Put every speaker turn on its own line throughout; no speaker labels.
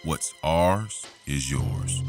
What's ours is yours.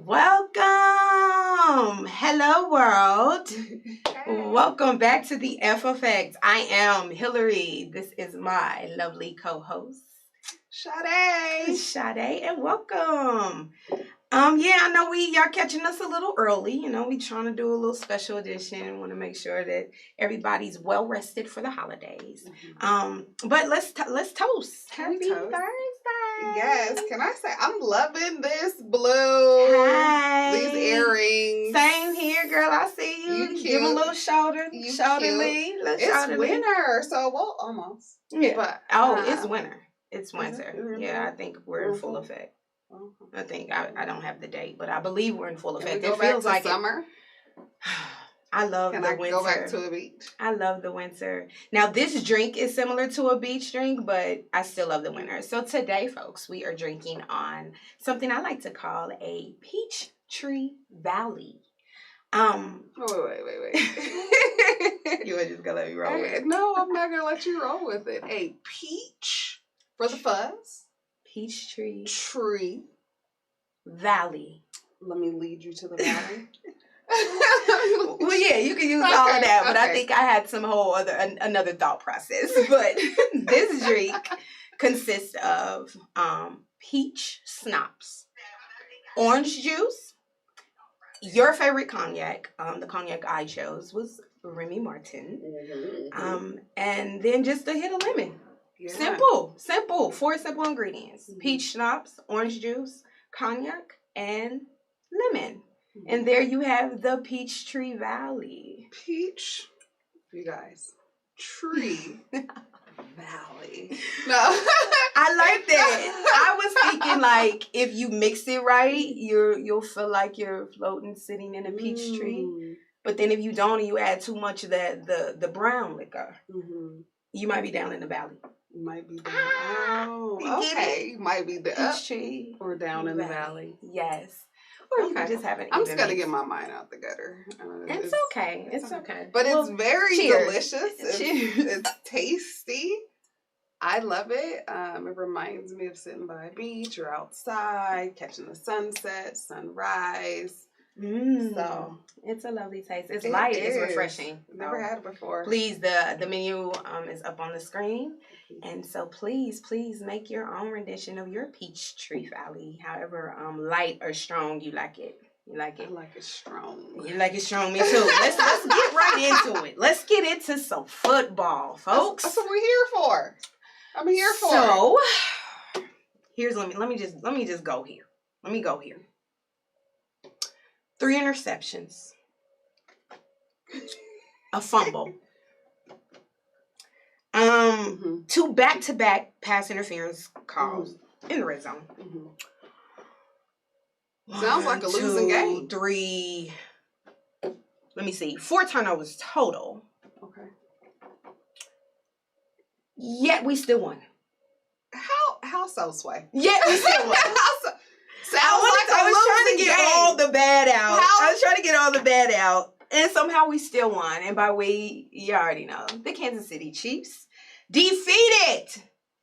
Welcome! Hello, world. Welcome back to the F Effect. I am Hillary. This is my lovely co-host, Sade, and welcome. Yeah, I know y'all catching us a little early. You know, we trying to do a little special edition. Want to make sure that everybody's well rested for the holidays. But let's toast. Happy Thursday.
Yes, can I say I'm loving this blue.
Hi.
These earrings.
Same here, girl. I see you.
You cute.
Give 'em a little shoulder lead.
It's winter, so well, almost.
Yeah.
But
it's winter. It's winter. Yeah, I think we're in full effect. I think I don't have the date, but I believe we're in full effect.
It feels like summer.
I love the winter.
Can I go back to the beach?
I love the winter. Now, this drink is similar to a beach drink, but I still love the winter. So today, folks, we are drinking on something I like to call a peach tree valley.
Wait.
You were just gonna let me roll with it?
No, I'm not gonna let you roll with it. A peach for the fuzz.
Peach tree
valley. Let me lead you to the valley.
Well, yeah, you can use all of that, but I
Okay.
think I had some whole other another thought process. But this drink consists of peach schnapps, orange juice, your favorite cognac. The cognac I chose was Remy Martin. And then just a hit of lemon.
Yeah.
Simple. 4 simple ingredients: peach schnapps, orange juice, cognac, and lemon. And there you have the Peachtree Valley.
Peach, you guys, tree valley. No,
I like that. I was thinking like if you mix it right, you'll feel like you're floating, sitting in a peach tree. But then if you don't, and you add too much of that the brown liquor, you might be down in the valley.
You might be down. Oh, okay. You might be the up
Peach tree
or down in the valley.
Yes. Or you can just have an
I'm
even
just gonna
mix.
get my mind out the gutter.
It's okay. It's okay.
But
Well,
it's very
cheers.
delicious.
Cheers.
It's tasty. I love it. It reminds me of sitting by a beach or outside, catching the sunset, sunrise. So
it's a lovely taste. It's light. It's refreshing.
Never had it before.
Please, the menu is up on the screen, and so please make your own rendition of your Peachtree Valley, however light or strong you like it. You like it?
I like it strong.
You like it strong? Me too. Let's get right into it. Let's get into some football, folks.
That's what we're here for. I'm here for.
So here's let me just go here. Let me go here. 3 interceptions, a fumble, 2 back-to-back pass interference calls in the red zone.
Sounds like a losing game.
3. Let me see. 4 turnovers total.
Okay.
Yet we still won.
How so, Sway?
Yet we still won. I was trying to get all the bad out. I was trying to get all the bad out. And somehow we still won. And by we, you already know. The Kansas City Chiefs defeated.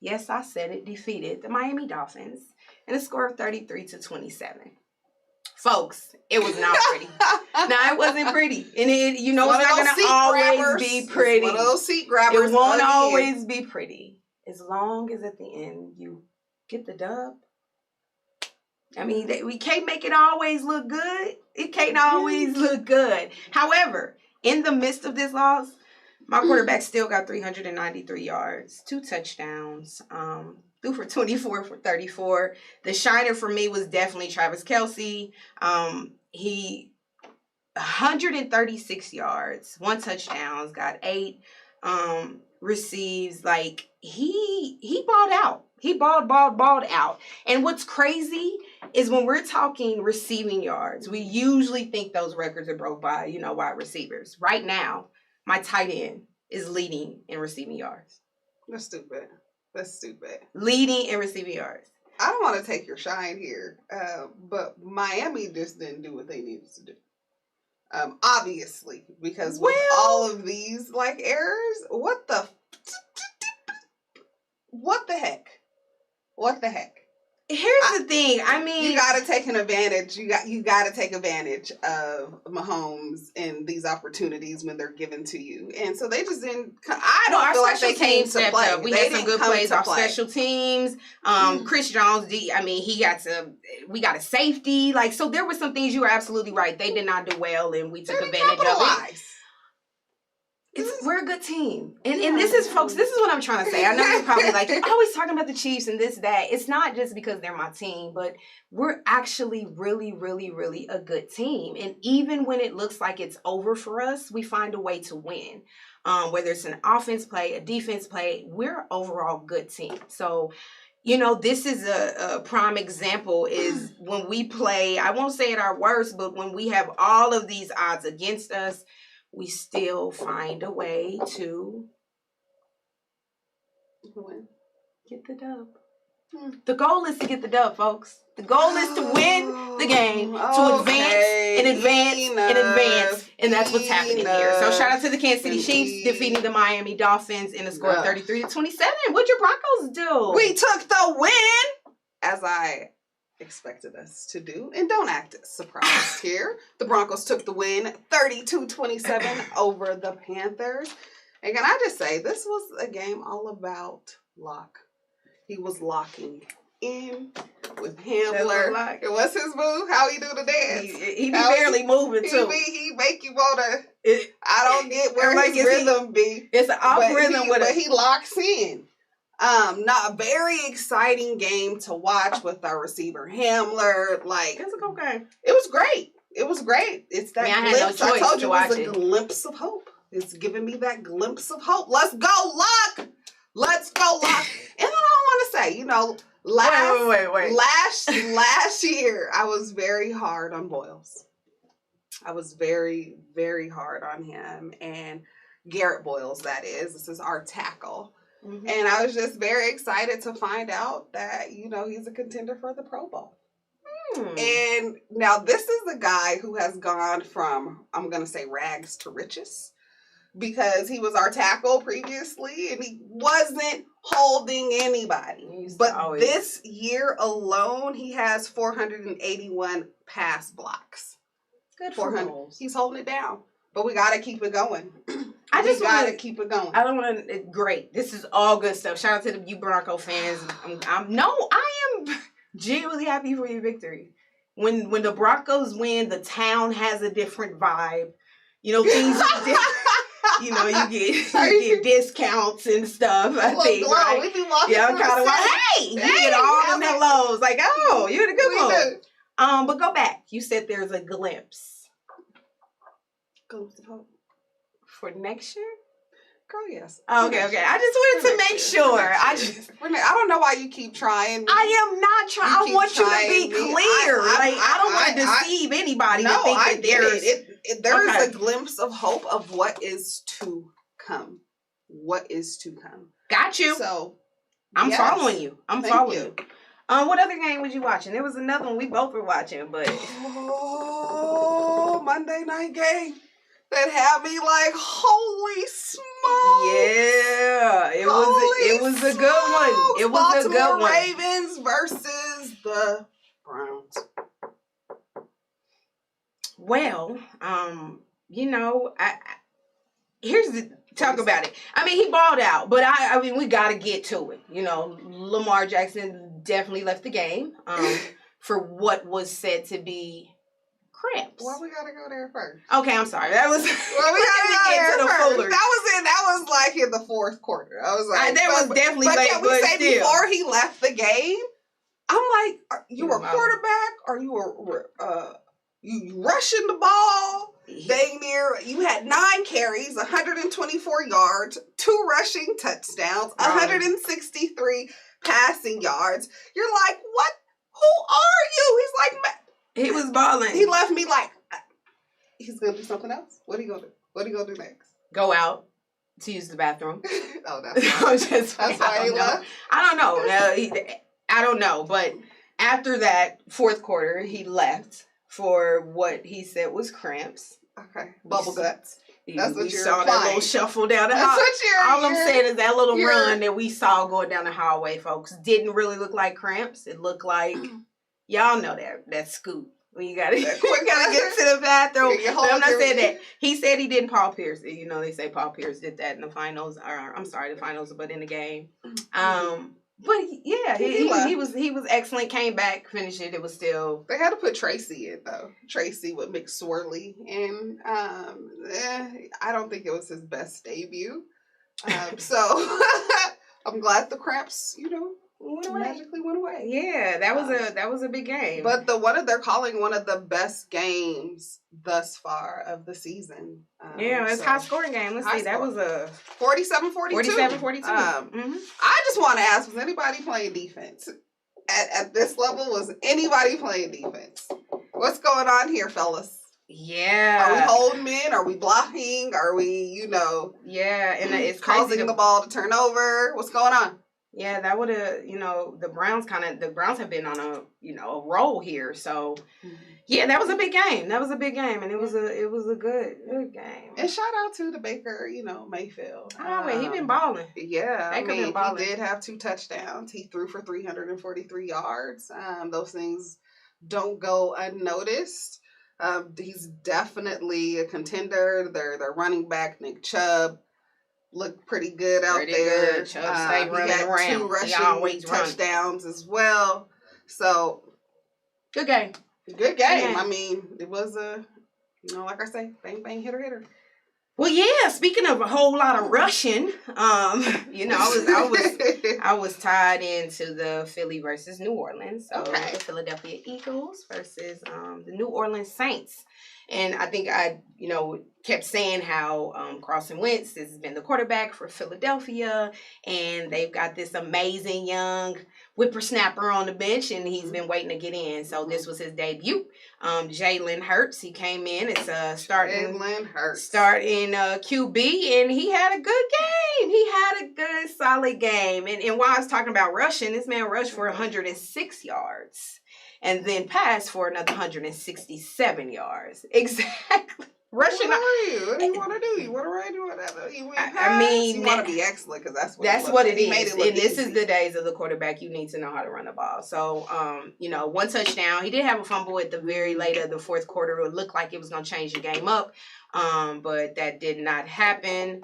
Yes, I said it. Defeated the Miami Dolphins in a score of 33-27. Folks, it was not pretty. No, it wasn't pretty. And it's not going to always be pretty.
One of those seat grabbers.
It won't always be pretty. As long as at the end you get the dub. I mean, we can't make it always look good. It can't always look good. However, in the midst of this loss, my quarterback still got 393 yards, 2 touchdowns, threw for 24 for 34. The shiner for me was definitely Travis Kelce. He 136 yards, 1 touchdown, got 8 receives. Like he balled out. He balled out. And what's crazy is when we're talking receiving yards, we usually think those records are broke by, wide receivers. Right now, my tight end is leading in receiving yards.
That's stupid.
Leading in receiving yards.
I don't want to take your shine here, but Miami just didn't do what they needed to do. Obviously, because with all of these errors, what the heck? What the heck?
Here's the thing. I mean,
you got to take an advantage. You got to take advantage of Mahomes and these opportunities when they're given to you. And so they just didn't. I don't feel like they came to play.
We had some good plays off special teams. Chris Jones, we got a safety. So there were some things you were absolutely right. They did not do well, and we took advantage of it. We're a good team. And this is, folks, this is what I'm trying to say. I know you're probably like, you're always talking about the Chiefs and this, that. It's not just because they're my team, but we're actually really, really, really a good team. And even when it looks like it's over for us, we find a way to win. Whether it's an offense play, a defense play, we're overall good team. So, this is a prime example is when we play, I won't say at our worst, but when we have all of these odds against us, we still find a way to get the dub. The goal is to get the dub, folks. The goal is to win the game, to advance, and that's what's happening here. So shout out to the Kansas City Chiefs defeating the Miami Dolphins in a score of 33-27. What'd your Broncos do?
We took the win, as I expected us to do. And don't act surprised here. The Broncos took the win 32-27 over the Panthers. And can I just say, this was a game all about lock. He was locking in with Hamler. It was his move. How he do the dance.
He be barely moving too.
He make you wanna. I don't get where his rhythm be.
It's an off rhythm
but he locks in. Not a very exciting game to watch with our receiver Hamler. Like,
it's a good game.
It was great. It was great. It's that glimpse. I told you it was a glimpse of hope. It's giving me that glimpse of hope. Let's go, Luck. Let's go, Luck. And then I want to say, you know, last year I was very hard on Boyles. I was very, very hard on him, and Garrett Boyles, that is. This is our tackle. Mm-hmm. And I was just very excited to find out that, you know, he's a contender for the Pro Bowl. And now this is the guy who has gone from, I'm going to say, rags to riches, because he was our tackle previously and he wasn't holding anybody. But this year alone, he has 481 pass blocks.
Good for him.
He's holding it down. But we got to keep it going.
I just
got to keep it going.
I don't want to. Great. This is all good stuff. Shout out to you Bronco fans. I am genuinely happy for your victory. When the Broncos win, the town has a different vibe. You know, things are different. You know, you get discounts and stuff. I think,
glow.
Right?
We be walking
I'm kind of like, hey, you get all them hellos. Like, oh, you're in a good mood. But go back. You said there's a glimpse.
Glimpse of hope
for next year.
Girl, yes.
Okay. I just wanted to make sure.
I don't know why you keep trying.
I am not trying. I want you to be clear. I don't want to deceive anybody.
No,
to think
I
that
get it. There is a glimpse of hope of what is to come. What is to come.
Got you.
So,
I'm following you. I'm following you. What other game was you watching? There was another one we both were watching, but
Monday night game. That had me like, holy smokes!
Yeah, it was a good one. It was a good one.
Ravens versus the Browns.
Well, you know, here's the talk about it. I mean, he balled out, but I mean, we got to get to it. You know, Lamar Jackson definitely left the game for what was said to be cramps.
Why we gotta go there first?
Okay, I'm sorry. That was.
Well, we gotta go there first. That was like in the fourth quarter. I was like,
that was definitely late.
Can we say before he left the game? I'm like, you were quarterback, or you were you rushing the ball? Dang near, you had 9 carries, 124 yards, 2 rushing touchdowns, 163 passing yards. You're like, what? Who are you? He's like.
He was balling.
He left me like, he's going to do something else? What are you going to do? What are you going to do next?
Go out to use the bathroom.
Oh, that's why he left?
I don't know. No, I don't know. But after that fourth quarter, he left for what he said was cramps.
Okay. Bubble guts. That's what you're
saw.
Applying.
That little shuffle down the hallway. All I'm saying is that little run that we saw going down the hallway, folks, didn't really look like cramps. It looked like... Y'all know that scoop when you gotta get to the bathroom. But I'm not saying that. He said he didn't Paul Pierce. You know, they say Paul Pierce did that in the finals. The finals, but in the game. But yeah, he was excellent. Came back, finished it. It was still.
They had to put Tracy in though. Tracy with McSorley, and I don't think it was his best debut. So I'm glad the cramps, magically went away.
Yeah, that was a big game.
But they're calling one of the best games thus far of the season.
It's high scoring game. Let's see. That was a
47-42.
47-42.
I just want to ask, was anybody playing defense? At this level, was anybody playing defense? What's going on here, fellas?
Yeah.
Are we holding in? Are we blocking? Are we,
Yeah, and it's
causing the ball to turn over? What's going on?
Yeah, that would have, the Browns have been on a roll here. So, yeah, that was a big game. That was a big game, and it was a good game.
And shout out to the Baker, Mayfield.
Oh, but he been balling.
Yeah,
Baker been balling.
He did have 2 touchdowns. He threw for 343 yards. Those things don't go unnoticed. He's definitely a contender. Their running back, Nick Chubb, looked pretty good out there.
Good. Chubb stay running
he had
around.
2 rushing touchdowns as well. So
good game.
Good game. I mean, it was like I say, bang bang, hitter.
Well, yeah. Speaking of a whole lot of rushing, I was tied into the Philly versus New Orleans. So the Philadelphia Eagles versus the New Orleans Saints. And I think I, kept saying how Carson Wentz has been the quarterback for Philadelphia, and they've got this amazing young whippersnapper on the bench, and he's been waiting to get in. So this was his debut. Jalen Hurts, he came in. It's starting QB, and he had a good game. He had a good, solid game. And while I was talking about rushing, this man rushed for 106 yards. And then passed for another 167 yards. Exactly. Rushing.
What do you want to do? You want to run? You want to? You want to be excellent because that's
what it is. And this is the days of the quarterback. You need to know how to run the ball. So, 1 touchdown. He did have a fumble at the very late of the fourth quarter. It looked like it was going to change the game up, but that did not happen.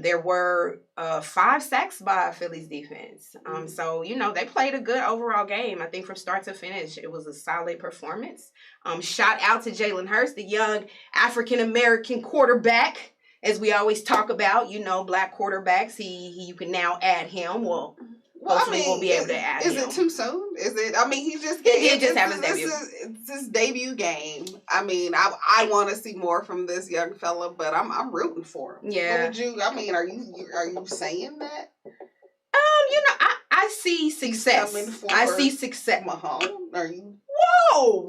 There were 5 sacks by Philly's defense. So, they played a good overall game. I think from start to finish, it was a solid performance. Shout out to Jalen Hurts, the young African-American quarterback, as we always talk about, black quarterbacks. You can now add him. Hopefully we'll be able to add him.
Is it too soon? Is it? I mean, he just
have his debut.
It's his debut game. I mean, I want to see more from this young fella, but I'm rooting for him.
Yeah.
Are you saying that?
I see success. I see success.
Mahomes, are you?
Whoa!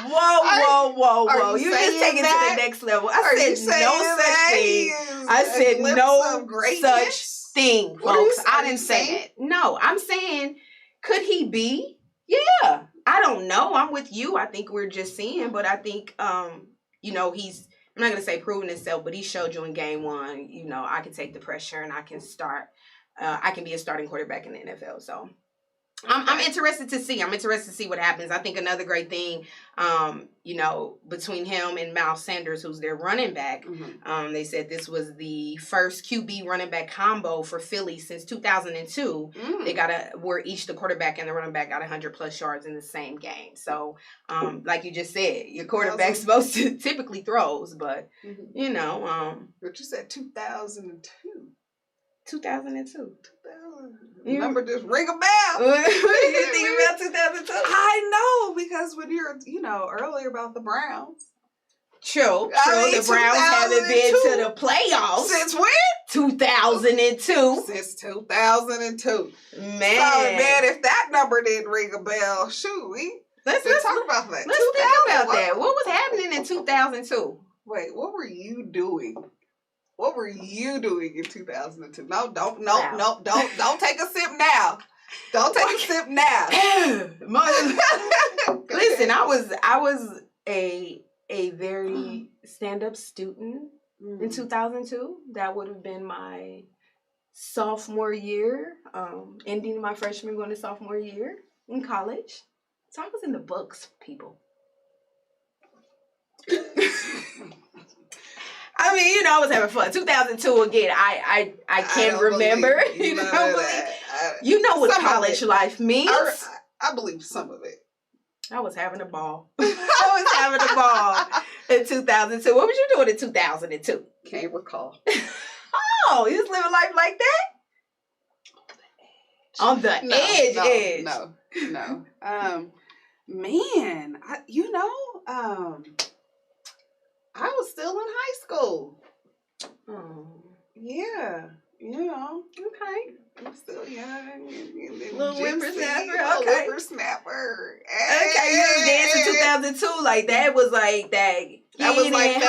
Whoa! You just taking it to the next level. I said no such thing. I said no such thing, folks. I didn't say that. No, I'm saying, could he be? Yeah. I don't know. I'm with you. I think we're just seeing, but I think, he's, I'm not going to say proven himself, but he showed you in game 1, I can take the pressure and I can start, I can be a starting quarterback in the NFL. So I'm interested to see. I'm interested to see what happens. I think another great thing, between him and Miles Sanders, who's their running back, they said this was the first QB running back combo for Philly since 2002. Where each the quarterback and the running back got 100+ yards in the same game. So, like you just said, your quarterback's supposed to typically throws, but
But you said 2002.
2002.
Remember, just ring a bell.
You think about 2002?
I know, because when you're, earlier about the Browns.
True. The Browns haven't been to the playoffs.
Since when?
2002.
Since 2002.
Man.
So, if that number didn't ring a bell, shoot, let's talk about that.
Let's think about that. What was happening in 2002?
Wait, what were you doing? What were you doing in 2002? No, don't take a sip now. Don't take a sip now.
Listen, I was a very stand-up student in 2002. That would have been my sophomore year, ending my freshman, going to sophomore year in college. So I was in the books, people. I mean, I was having fun. 2002 again. I can't remember. You know what college life means.
I believe some of it.
I was having a ball. In 2002. What was you doing in 2002?
Can't recall.
Oh, you was living life like that? On the edge.
No. Man, I was still in high school.
Oh.
Yeah.
Okay.
I'm still young.
Little whippersnapper.
Okay. Whippersnapper.
Okay, you was dancing 2002. Like, that was like that.
That was like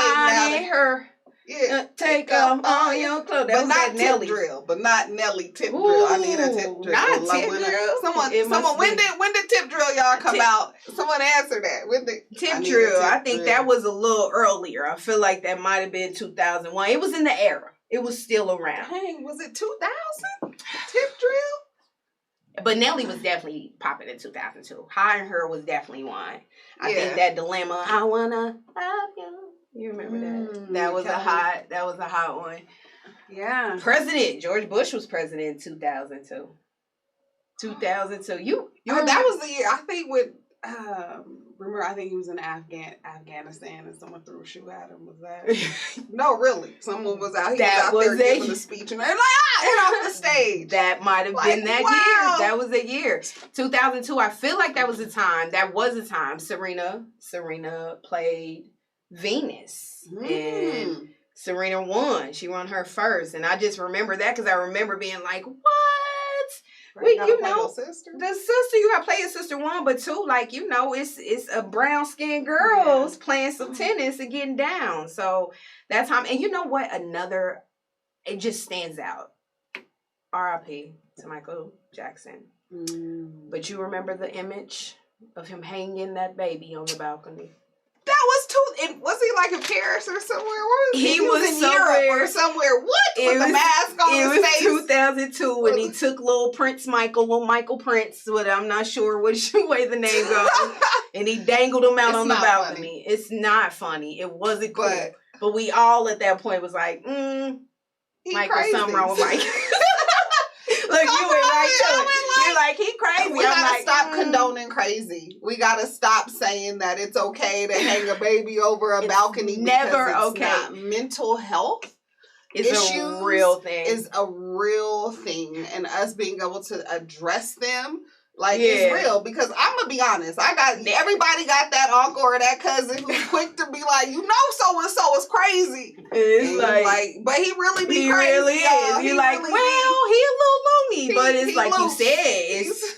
her.
Yeah.
Take off all your clothes. That
But
was
not
that
tip
Nelly.
drill. But not Nelly tip drill. I need a tip drill.
Not
Like,
tip drill.
Someone, when did tip drill y'all come out? Someone answer that. When did
tip drill? I think that was a little earlier. I feel like that might have been 2001. It was in the era. It was still around.
Dang, was it 2000? Tip drill?
But Nelly was definitely popping in 2002. HILARI was definitely one. I think that Dilemma, I wanna love you. You remember that? That was a hot one.
Yeah.
President George Bush was president in 2002. 2002.
That was the year I think with remember I think he was in Afghanistan and someone threw a shoe at him. Was that? No, really. Someone was out. He was out there giving a speech and they're like, get off the stage.
That might have been that year. That was a year. 2002. I feel like that was a time. That was a time. Serena played Venus and Serena won. She won her first, and I just remember that because I remember being like, "What? You know, the sister you gotta play your sister one, but two, like it's a brown skinned girls playing some tennis and getting down." So that time, and you know what? It just stands out. R.I.P. to Michael Jackson. But you remember the image of him hanging that baby on the balcony.
That was was he like in Paris or somewhere?
He was in
Europe or somewhere. What? With the mask on his face?
It was 2002 when he took little Michael Prince, but I'm not sure which way the name goes. And he dangled him out on the balcony. Funny. It's not funny. It wasn't cool. But we all at that point was like, Michael, something wrong with Mike. Look, you went right to it. You're like, he crazy.
We gotta stop condoning crazy. We gotta stop saying that it's okay to hang a baby over a balcony.
Never okay.
Not. Mental health
issues a real thing.
Is a real thing, and us being able to address them. Like, it's real, because I'm gonna be honest. Everybody got that uncle or that cousin who's quick to be like, so and so is crazy.
It's like,
but he really be
he
crazy.
Really is. You're like,
really
he a little loony, but it's like loose. You said,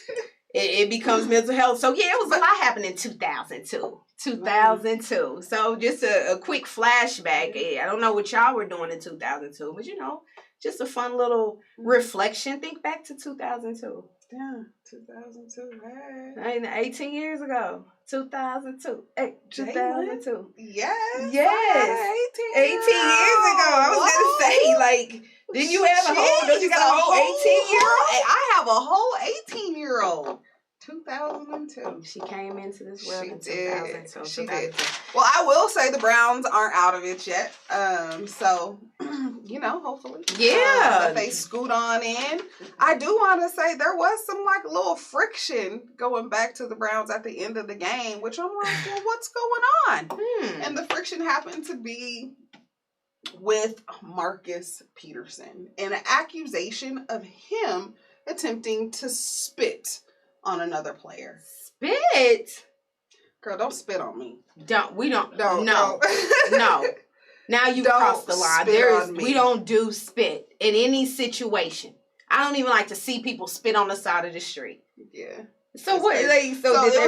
it becomes mental health. So yeah, it was a lot happening in 2002. 2002. So just a quick flashback. I don't know what y'all were doing in 2002, but just a fun little reflection. Think back to 2002.
Yeah, 2002. Hey.
18 years ago. 2002. Hey, 2002.
Yes.
18 years ago. I was going to say, like, didn't you have don't you got a whole 18-year-old?
I have a whole 18-year-old. 2002.
She came into this world in 2002.
She did. Well, I will say the Browns aren't out of it yet. So, hopefully.
Yeah.
If they scoot on in. I do want to say there was some like little friction going back to the Browns at the end of the game, which I'm like, well, what's going on? And the friction happened to be with Marcus Peterson and an accusation of him attempting to spit on another player.
Spit?
Girl, don't spit on me.
No.
No.
Now you crossed the line. We don't do spit in any situation. I don't even like to see people spit on the side of the street.
Yeah.
So what? Did they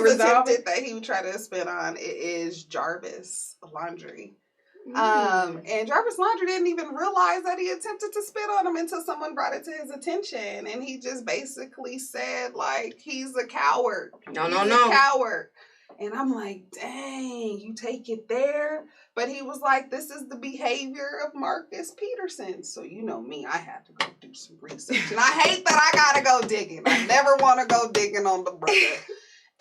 resolve it?
That he would try to spit on. It is Jarvis Landry. And Jarvis Landry didn't even realize that he attempted to spit on him until someone brought it to his attention, and he just basically said like he's a coward.
No.
Coward. And I'm like, dang, you take it there. But he was like, this is the behavior of Marcus Peterson. So you know me, I had to go do some research, and I hate that I gotta go digging. I never want to go digging on the brother.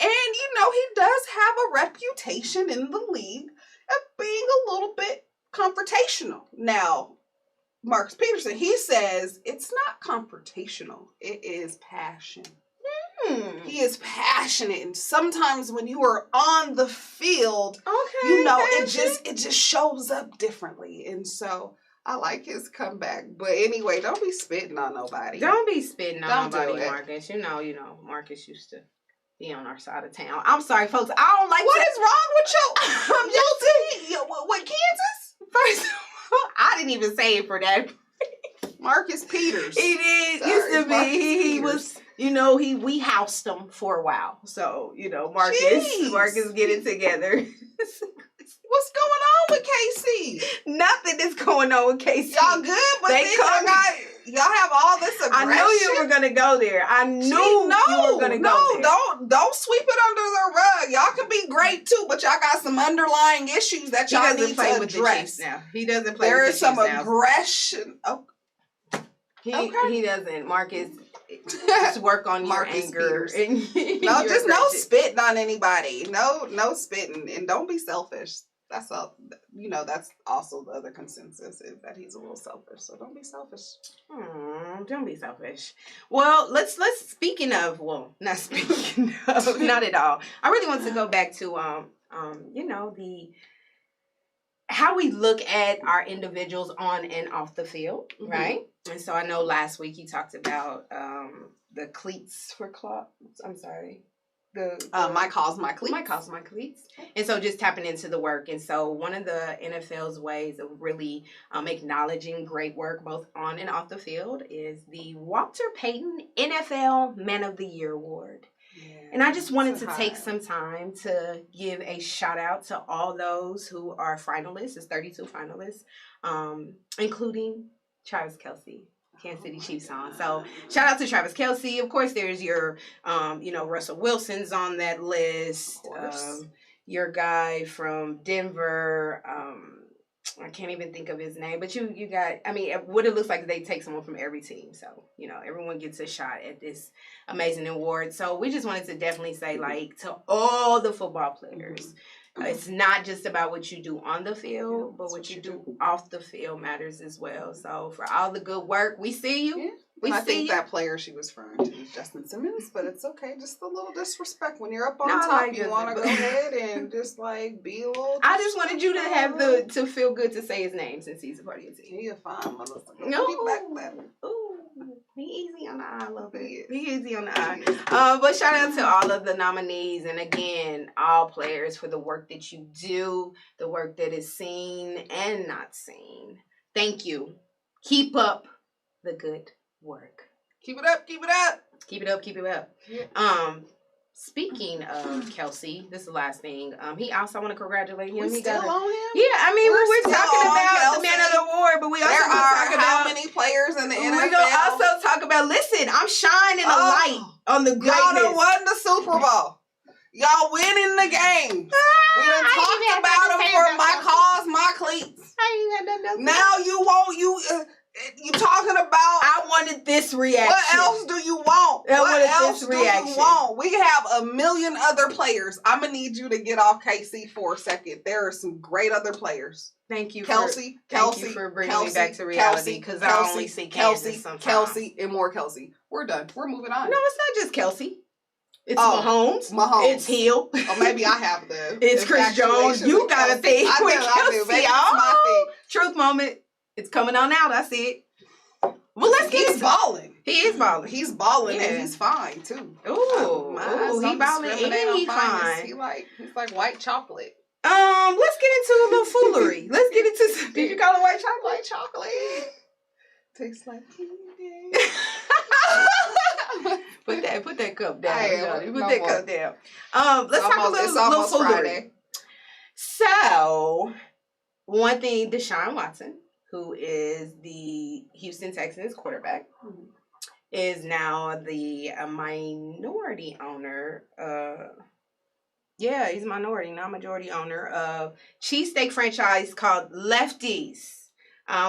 And he does have a reputation in the league of being a little bit confrontational. Now, Marcus Peterson, he says it's not confrontational. It is passion. He is passionate, and sometimes when you are on the field, it just shows up differently. And so I like his comeback. But anyway, don't be spitting on nobody.
Don't be spitting on nobody, Marcus. Marcus used to be on our side of town. I'm sorry, folks. I don't like.
What is wrong with you? What Kansas?
First of all, I didn't even say it for that.
Marcus Peters.
He did. Used to be. He was. We housed him for a while. So Marcus get it together.
What's going on with KC?
Nothing is going on with KC.
Y'all good, but
They
then y'all have all this
I
aggression.
knew you were gonna go there. I knew you were gonna go there.
Don't sweep it under the rug. Y'all can be great too, but y'all got some underlying issues that y'all need to address.
Now. He doesn't play
There
with
is
the
some
Chiefs now.
aggression. Oh,
He doesn't. Marcus, just work on your
Marcus
anger.
no, just no spitting on anybody. No spitting, and don't be selfish. That's all. You know, that's also the other consensus is that he's a little selfish. So don't be selfish.
Don't be selfish. Well, let's speaking of, not speaking of, not at all. I really want to go back to you know, how we look at our individuals on and off the field, right? And so I know last week you talked about the cleats for clubs. I'm sorry.
My cause, my cleats.
My cause, my cleats. And so just tapping into the work. And so one of the NFL's ways of really acknowledging great work both on and off the field is the Walter Payton NFL Man of the Year Award. Yeah, and I just wanted to take some time to give a shout out to all those who are finalists. It's 32 finalists, including Travis Kelce. Kansas City Chiefs song. So shout out to Travis Kelce. Of course, there's your, you know, Russell Wilson's on that list. Your guy from Denver. I can't even think of his name, but you got. I mean, what it looks like they take someone from every team. So you know, everyone gets a shot at this amazing award. So we just wanted to definitely say, like, to all the football players. It's not just about what you do on the field, but what you do off the field matters as well. So for all the good work, we see you.
Yeah. I think that player she was referring to was Justin Simmons, but it's okay. Just a little disrespect. When you're up on top, like you want to go ahead and just like be a little.
I just wanted you to have to feel good to say his name since he's a part of your team.
He a fine motherfucker.
No. Be easy on the eye, love it. Be easy on the eye. But shout out to all of the nominees, and again, all players for the work that you do, the work that is seen and not seen. Thank you. Keep up the good work.
Keep it up. Keep it up.
Keep it up. Keep it up. Yeah. Speaking of Kelce, this is the last thing. He also want to congratulate him.
We still on him?
Yeah, I mean, we're talking about
Kelce.
the Man of the Award, but we also
there are
talk about
how many players in the NFL.
We're gonna also talk about. Listen, I'm shining a light on the greatness.
Y'all done won the Super Bowl. Y'all winning the game. We done talked about them for my cause, my cleats. Now you won't you talking about
I wanted this reaction.
What else do you want? What else do you want? We have a million other players. I'm going to need you to get off KC for a second. There are some great other players.
Thank you,
Kelsey.
Thank you for bringing me back to reality because I only see Kansas sometimes.
Kelsey, and more Kelsey. We're done. We're moving on.
No, it's not just Kelsey. It's Mahomes. It's Hill.
Oh, maybe I have the.
It's Chris Jones. You got a thing with Kelsey.
Maybe it's my thing.
Truth moment. It's coming on out. I see it. Well, let's get
He's balling.
He is balling.
He's balling and he's fine too.
Ooh, he balling and he fine.
He's like white chocolate.
Let's get into a little foolery. Let's get into some, did you call it white chocolate?
White chocolate. Tastes like candy.
Put that cup down.
That
cup down. Let's talk a little foolery. Friday. So, one thing, Deshaun Watson, who is the Houston Texans quarterback, is now the minority owner. He's minority, not majority owner of cheesesteak franchise called Lefties,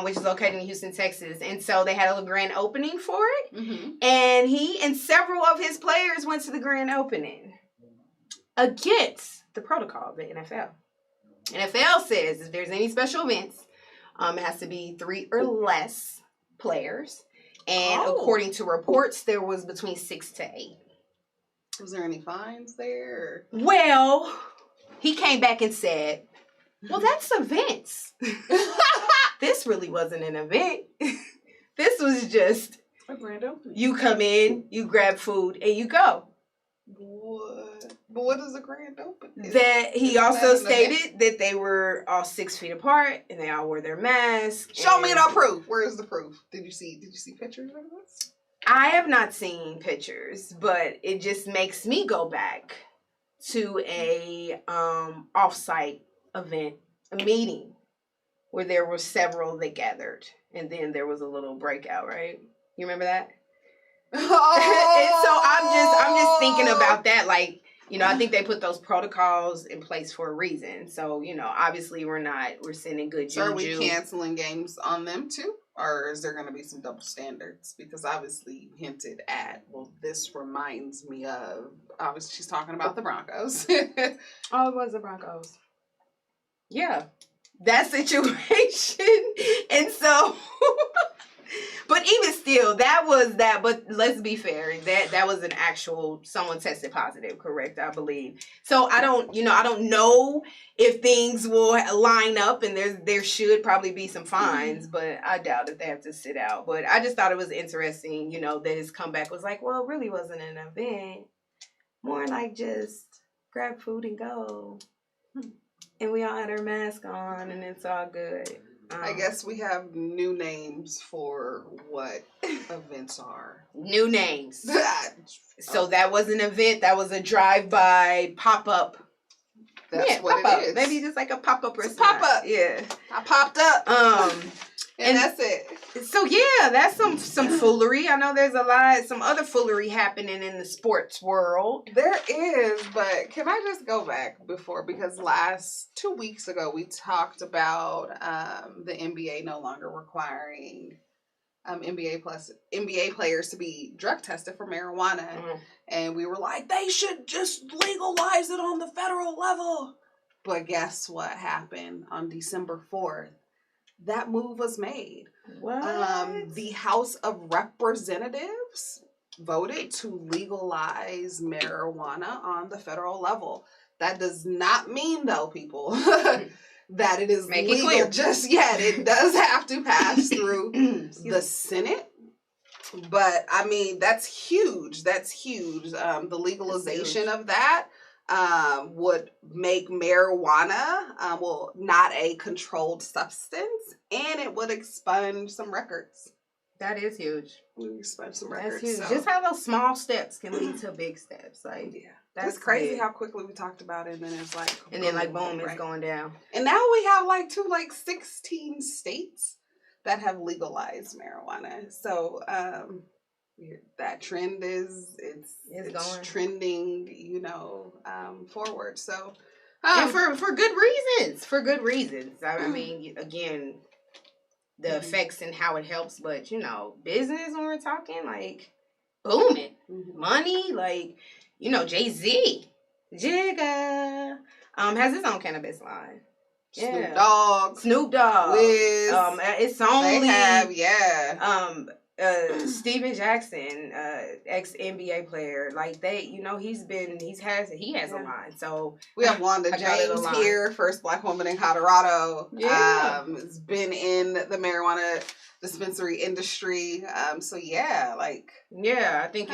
which is located in Houston, Texas. And so they had a little grand opening for it. And he and several of his players went to the grand opening against the protocol of the NFL. NFL says if there's any special events, it has to be 3 or less players. And according to reports, there was between 6 to 8.
Was there any fines there?
Well, he came back and said, well, that's events. This really wasn't an event. This was just
a grand opening.
You come in, you grab food, and you go.
What? But what is a grand opening?
That he also stated that they were all 6 feet apart and they all wore their masks.
Show me the proof. Where is the proof? Did you see pictures of this?
I have not seen pictures, but it just makes me go back to a off-site event, a meeting where there were several that gathered, and then there was a little breakout, right? You remember that?
Oh.
And so I'm just thinking about that, like, you know, I think they put those protocols in place for a reason. So, you know, obviously we're sending good juju.
So are we canceling games on them too? Or is there going to be some double standards? Because obviously you hinted at, well, this reminds me of, obviously she's talking about the Broncos.
Oh, it was the Broncos. Yeah. That situation. And so, but even still, that was that. But let's be fair, that was an actual, someone tested positive, correct? I believe. So I don't know if things will line up, and there should probably be some fines, but I doubt that they have to sit out. But I just thought it was interesting, you know, that his comeback was like, well, it really wasn't an event, more like just grab food and go. And we all had our mask on, and it's all good.
I guess we have new names for what events are.
New names. So that was an event. That was a drive-by pop-up.
That's what it is.
Maybe just like a pop-up restaurant.
Pop-up.
Yeah.
I popped up. And that's it.
So yeah, that's some foolery. I know there's some other foolery happening in the sports world.
There is, but can I just go back before, because 2 weeks ago we talked about the NBA no longer requiring NBA players to be drug tested for marijuana. Mm-hmm. And we were like, they should just legalize it on the federal level. But guess what happened on December 4th? That move was made.
What?
The House of Representatives voted to legalize marijuana on the federal level. That does not mean, though, people, that it is
Make
legal
it clear.
just yet. It does have to pass through the Senate. But, I mean, that's huge. That's huge. The legalization of that would make marijuana not a controlled substance, and it would expunge some records.
That is huge.
Expunge some records.
That's huge.
So.
Just how those small steps can lead to big steps. Like,
yeah,
that's
crazy
big.
how quickly we talked about it, and then it's like,
and then like boom, it's going down.
And now we have 16 states that have legalized marijuana. So that trend is it's trending, forward. So
and for good reasons. For good reasons. I mean, again, the effects and how it helps, but business, when we're talking like booming, money, like Jay-Z, Jigga, has his own cannabis line. Snoop Dogg,
Wiz,
it's only
they have,
Steven Jackson, ex NBA player, like he has a line. So
we have Wanda James here, first Black woman in Colorado.
Yeah,
has been in the marijuana dispensary industry. I think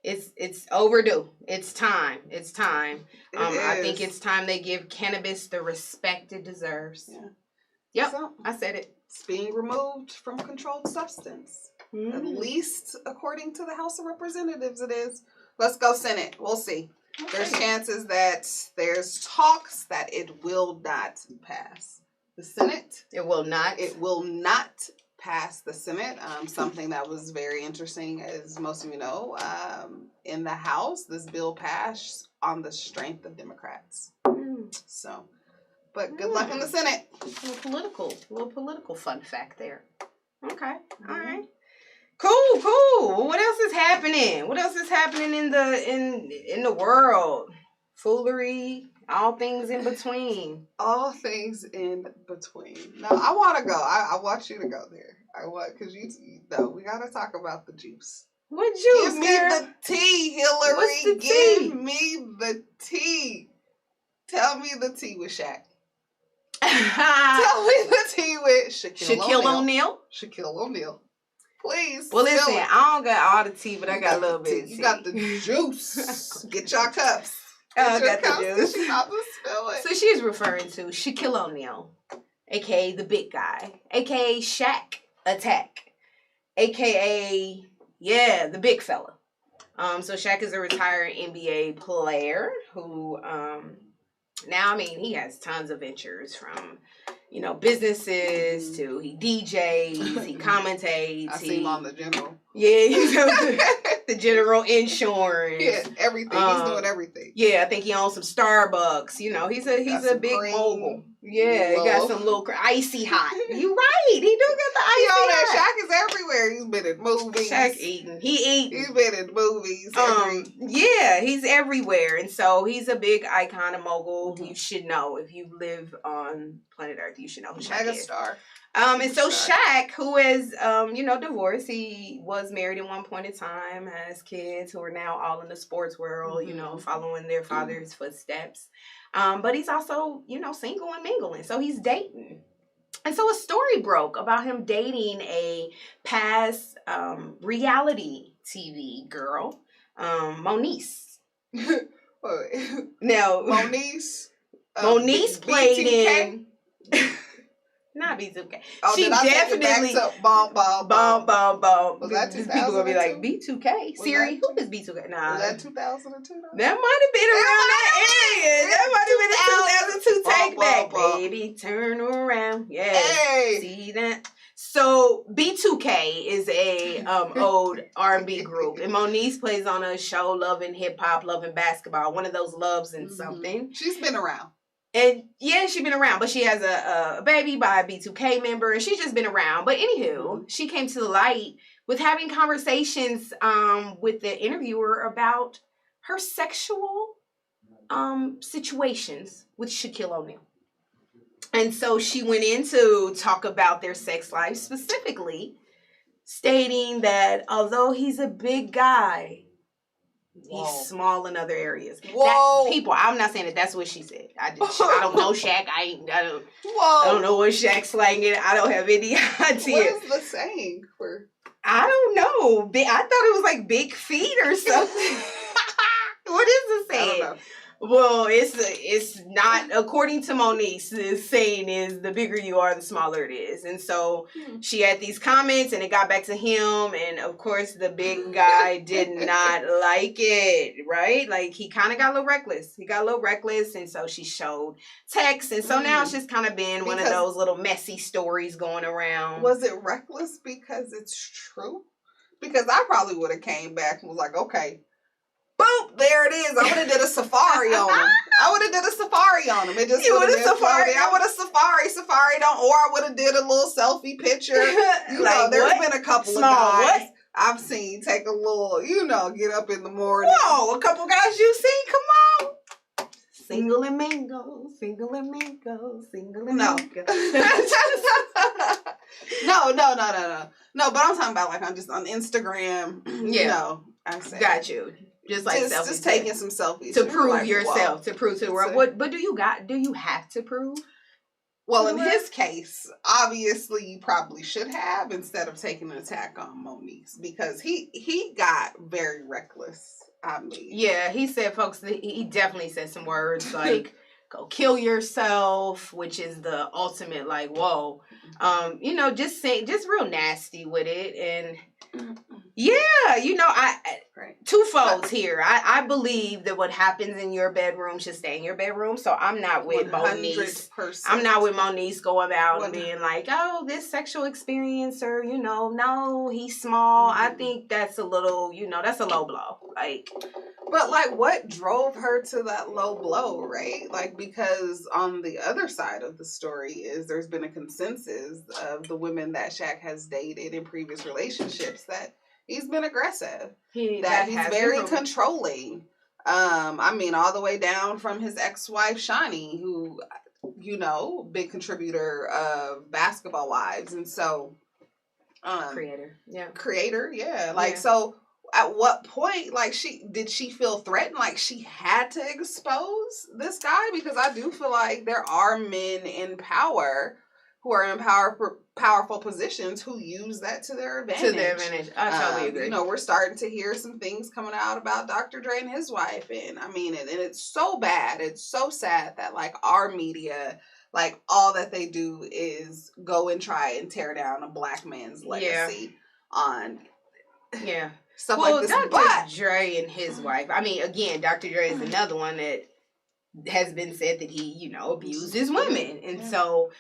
it's overdue. It's time. I think it's time they give cannabis the respect it deserves.
Yeah.
Yep.
So,
I said it.
It's being removed from controlled substance. At least according to the House of Representatives it is. Let's go Senate. We'll see. Okay. There's chances that there's talks that it will not pass the Senate.
It will not.
It will not pass the Senate. Something that was very interesting, as most of you know, in the House, this bill passed on the strength of Democrats. So, but good luck in the Senate.
A little political fun fact there. Okay. All right. Cool. What else is happening? What else is happening in the world? Foolery, all things in between.
All things in between. No, I want to go. I want you to go there. Because we got to talk about the juice.
What juice,
Give me
girl?
the tea, Hillary.
What's the
Give
tea?
me the tea. Tell me the tea with Shaq.
Tell
me the tea with Shaquille
O'Neal.
Shaquille O'Neal. Please.
Well, listen, I don't got all the tea, but I got a little bit of tea.
You got the juice. Get your cups.
I got the juice.
She's about to spill it.
So she's referring to Shaquille O'Neal, a.k.a. the big guy, a.k.a. Shaq Attack, a.k.a. the big fella. So Shaq is a retired NBA player who Now, I mean, he has tons of ventures from, businesses to he DJs, he commentates.
I see him on the general.
Yeah, he's the general insurance.
Yeah, everything. He's doing everything.
Yeah, I think he owns some Starbucks. He's a big mogul. Yeah, he got some little icy hot. You right. He do got the icy hot.
Shaq is everywhere. He's been in movies.
Shaq eating. He eating.
He's been in movies.
Yeah, he's everywhere. And so he's a big icon and mogul. You should know. If you live on planet Earth, you should know who Shaq is.
Megastar.
And so Shaq, who is, divorced, he was married at one point in time, has kids who are now all in the sports world, following their father's footsteps. But he's also, single and mingling. So he's dating. And so a story broke about him dating a past reality TV girl, Moniece. Now, Moniece played in... Not B2K.
Oh,
she definitely
bomb.
Was
that 2002?
People gonna be like B2K. Siri, who is B2K? Nah,
was that 2002?
That might have been around that area. That might have been a 2002 take back, baby. Turn around, yeah.
Hey.
See that? So B2K is a old R&B group, and Moniece plays on a show, Loving Hip Hop, Loving Basketball, one of those loves and something.
She's been around.
And yeah, she's been around, but she has a baby by a B2K member, and she's just been around. But anywho, she came to the light with having conversations with the interviewer about her sexual situations with Shaquille O'Neal. And so she went in to talk about their sex life, specifically stating that although he's a big guy, he's small in other areas.
Whoa.
I'm not saying that that's what she said. I don't know Shaq. I don't know what Shaq's slang is. I don't have any idea.
What is the saying for?
I don't know. I thought it was like big feet or something. What is the saying?
I don't know.
Well, it's not, according to Moniece, the saying is the bigger you are, the smaller it is. And so she had these comments and it got back to him. And of course, the big guy did not like it, right? Like he kind of got a little reckless. And so she showed text. And so now it's just kind of been one of those little messy stories going around.
Was it reckless because it's true? Because I probably would have came back and was like, okay. Boop, there it is. I would have did a safari on him. It just would have been safari. I would have safari on, or I would have did a little selfie picture. There's been a couple of guys I've seen take a little, get up in the morning.
Whoa, a couple guys you see? Come on. Single and mingle.
No. No, but I'm talking about like on Instagram.
Yeah.
I say.
Got you. Just
taking some selfies
to prove yourself, to prove to the world. But do you have to prove?
Well, in his case, obviously you probably should have, instead of taking an attack on Moniece, because he got very reckless. I mean,
yeah, he said, folks, he definitely said some words like "go kill yourself," which is the ultimate like, whoa, just real nasty with it. And yeah, two folds here. I believe that what happens in your bedroom should stay in your bedroom. So I'm not with Moniece. I'm not with Moniece going out and being like, oh, this sexual experience, or no, he's small. I think that's a little, that's a low blow.
But what drove her to that low blow, right? Because on the other side of the story is there's been a consensus of the women that Shaq has dated in previous relationships that he's been aggressive, that he's very controlling. All the way down from his ex-wife, Shawnee, who, big contributor of Basketball Wives. And so,
creator.
Yeah. So at what point, did she feel threatened? She had to expose this guy? Because I do feel like there are men in power who are in powerful positions who use that to their advantage.
I totally agree.
We're starting to hear some things coming out about Dr. Dre and his wife. And and it's so bad. It's so sad that our media, all that they do is go and try and tear down a black man's legacy on stuff like this.
Dr. Dre and his wife. Again, Dr. Dre is another one that has been said that he, you know, abuses women. And so,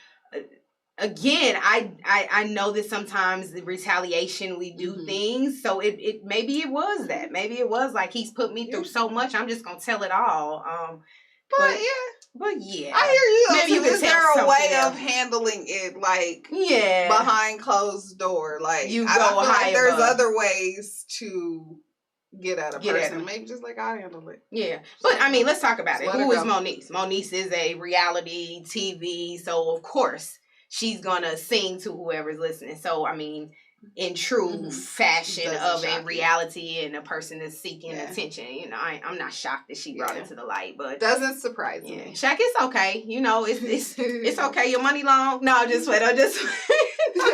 again, I know that sometimes the retaliation, we do things. So it maybe it was that. Maybe it was like, he's put me through so much, I'm just going to tell it all. But yeah,
I hear you.
Maybe you
is there a way of handling it, like behind closed door? Like
you go
I feel
high
like there's
above.
other ways to get at a person. Maybe just like I handle it.
Yeah, but I mean, let's talk about it. Who is
go.
Moniece? Moniece is a reality TV, so of course she's gonna sing to whoever's listening. So I mean, in true fashion of a reality and a person that's seeking attention, you know, I'm not shocked that she brought it to the light, but
doesn't surprise me.
Shaq, it's okay. You know, it's okay. Your money long. No, just wait. I'm just.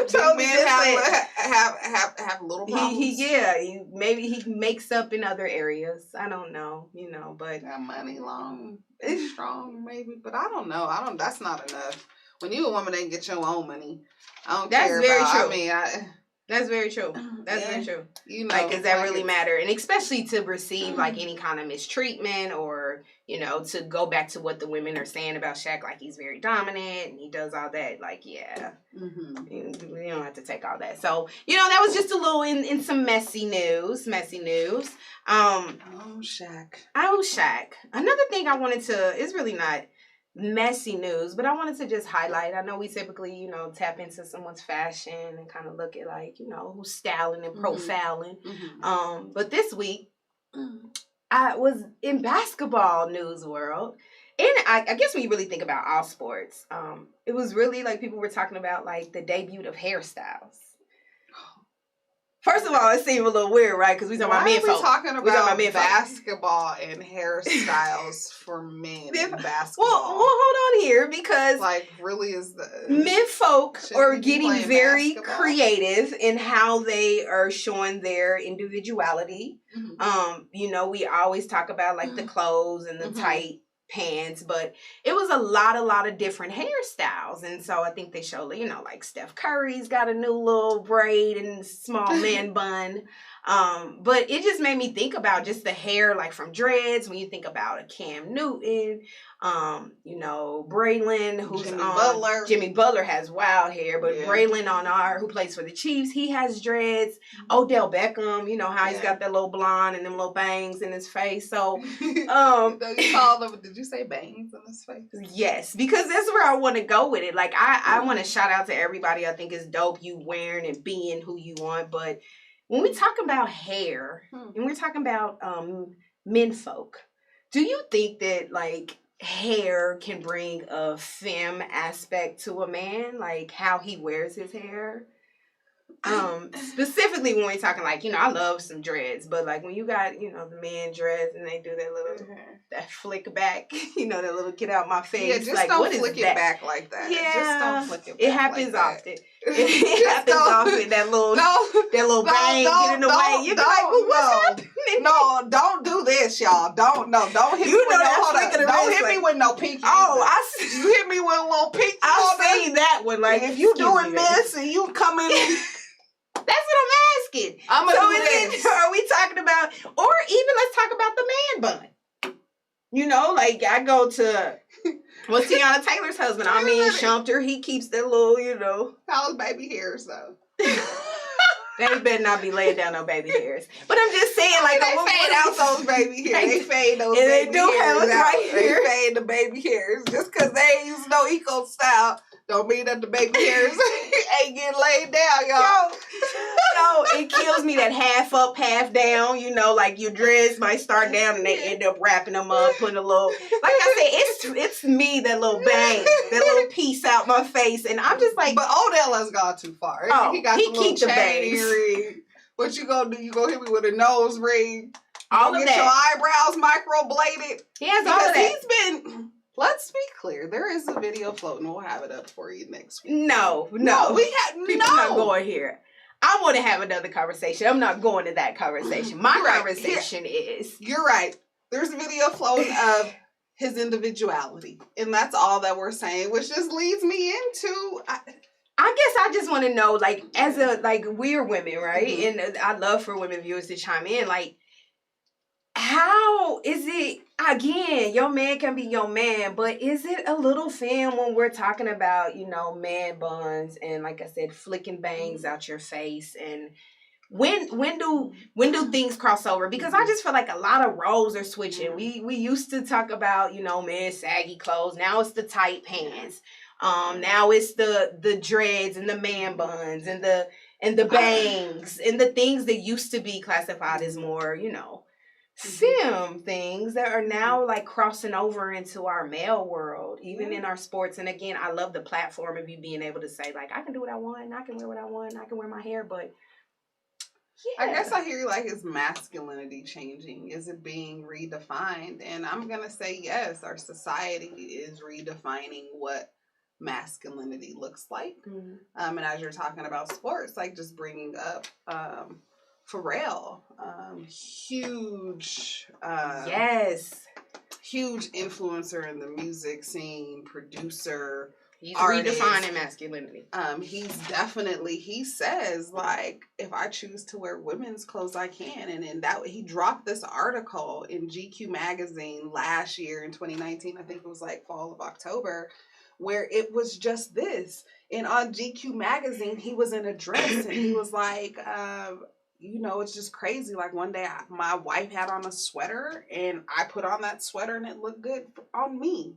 Totally have little problems.
Maybe he makes up in other areas. I don't know, you know, but
that money long, it's strong, maybe, but I don't know. That's not enough. When you a woman and get your own money, I don't care about.
That's very true.
I mean,
that's very true. That's very true.
You know,
like, does that really matter? And especially to receive like any kind of mistreatment, or you know, to go back to what the women are saying about Shaq, like he's very dominant and he does all that. Like, you don't have to take all that. So, you know, that was just a little in some messy news. Oh, Shaq. Another thing I wanted to, is really not messy news, but I wanted to just highlight. I know we typically, you know, tap into someone's fashion and kind of look at, like, you know, who's styling and profiling. But this week, I was in basketball news world, and I guess when you really think about all sports, it was really like people were talking about like the debut of hairstyles. First of all, it seemed a little weird, right? Because we talking about men folk.
Talking about basketball and hairstyles for men in basketball.
Well, hold on here, because
like, really, is the
men folk are getting very creative in how they are showing their individuality. You know, we always talk about like the clothes and the tight pants, but it was a lot of different hairstyles. And so I think they show, you know, like Steph Curry's got a new little braid and small man bun. But it just made me think about just the hair, like from dreads, when you think about a Cam Newton, you know, Braylon, who's Jimmy Butler has wild hair, but Braylon who plays for the Chiefs, he has dreads. Odell Beckham, you know how he's got that little blonde and them little bangs in his face. So,
you call them, did you say bangs in his face?
Yes, because that's where I want to go with it. Like, I want to shout out to everybody. I think it's dope you wearing and being who you want, but when we talk about hair and we're talking about men folk, do you think that like hair can bring a femme aspect to a man, like how he wears his hair? Specifically when we're talking, like, you know, I love some dreads, but like when you got, you know, the men dreads and they do that little that flick back, you know, that little get out my face.
Yeah, just
like,
don't flick it back like that.
Yeah,
just don't flick it back.
It happens
like
often. It happens often. That little bang get in the way. You know, like, well, what's happening?
No, don't do this, y'all. Don't hit me with don't hit me with no pinky.
Oh,
you hit me with a little pinky.
I've seen that one. Like,
if you doing this and you coming.
That's what I'm asking.
I'm gonna do this.
Are we talking about, or even let's talk about the man bun? You know, like I go to what's Tiana Taylor's husband? I mean, Shumpter. He keeps that little, you know.
How's baby hairs though?
They better not be laying down no baby hairs. But I'm just saying, like,
they fade out those baby hairs. They fade those
and
baby
they do
hairs
have us
out.
right here.
They fade the baby hairs. Just because they ain't using no eco style don't mean that the baby hairs ain't getting laid down, y'all.
No, it kills me that half up, half down. You know, like your dreads might start down and they end up wrapping them up, putting a little. Like I said, it's me, that little bang, that little piece out my face, and I'm just like.
But Odell has gone too far.
Oh,
he got the little
the
chain ring. What you gonna do? You gonna hit me with a nose ring?
All of that.
Get your eyebrows microbladed.
He has all of that.
He's been. Let's be clear. There is a video floating. We'll have it up for you next week.
No.
We have
People not going here. I want to have another conversation. I'm not going to that conversation. My conversation is.
You're right. There's a video floating of his individuality, and that's all that we're saying, which just leads me into.
I guess I just want to know, like, we're women, right? And I'd love for women viewers to chime in, like. how is it, again, your man can be your man, but is it a little thin when we're talking about, man buns and, like I said, flicking bangs out your face? And when do things cross over? Because I just feel like a lot of roles are switching. We used to talk about, men saggy clothes. Now it's the tight pants. Now it's the dreads and the man buns and the bangs and the things that used to be classified as more, femme things that are now like crossing over into our male world, even in our sports. And again, I love the platform of you being able to say, like, I can do what I want, I can wear what I want, I can wear my hair, but
I guess I hear you, like, is masculinity changing? Is it being redefined? And I'm going to say yes, our society is redefining what masculinity looks like. And as you're talking about sports, like just bringing up Pharrell, huge influencer in the music scene, producer.
He's redefining masculinity.
He says, like, if I choose to wear women's clothes, I can. And in that, he dropped this article in GQ magazine last year in 2019. I think it was like fall of October, where it was just this. And on GQ magazine, he was in a dress and he was like, it's just crazy. Like one day my wife had on a sweater and I put on that sweater and it looked good on me.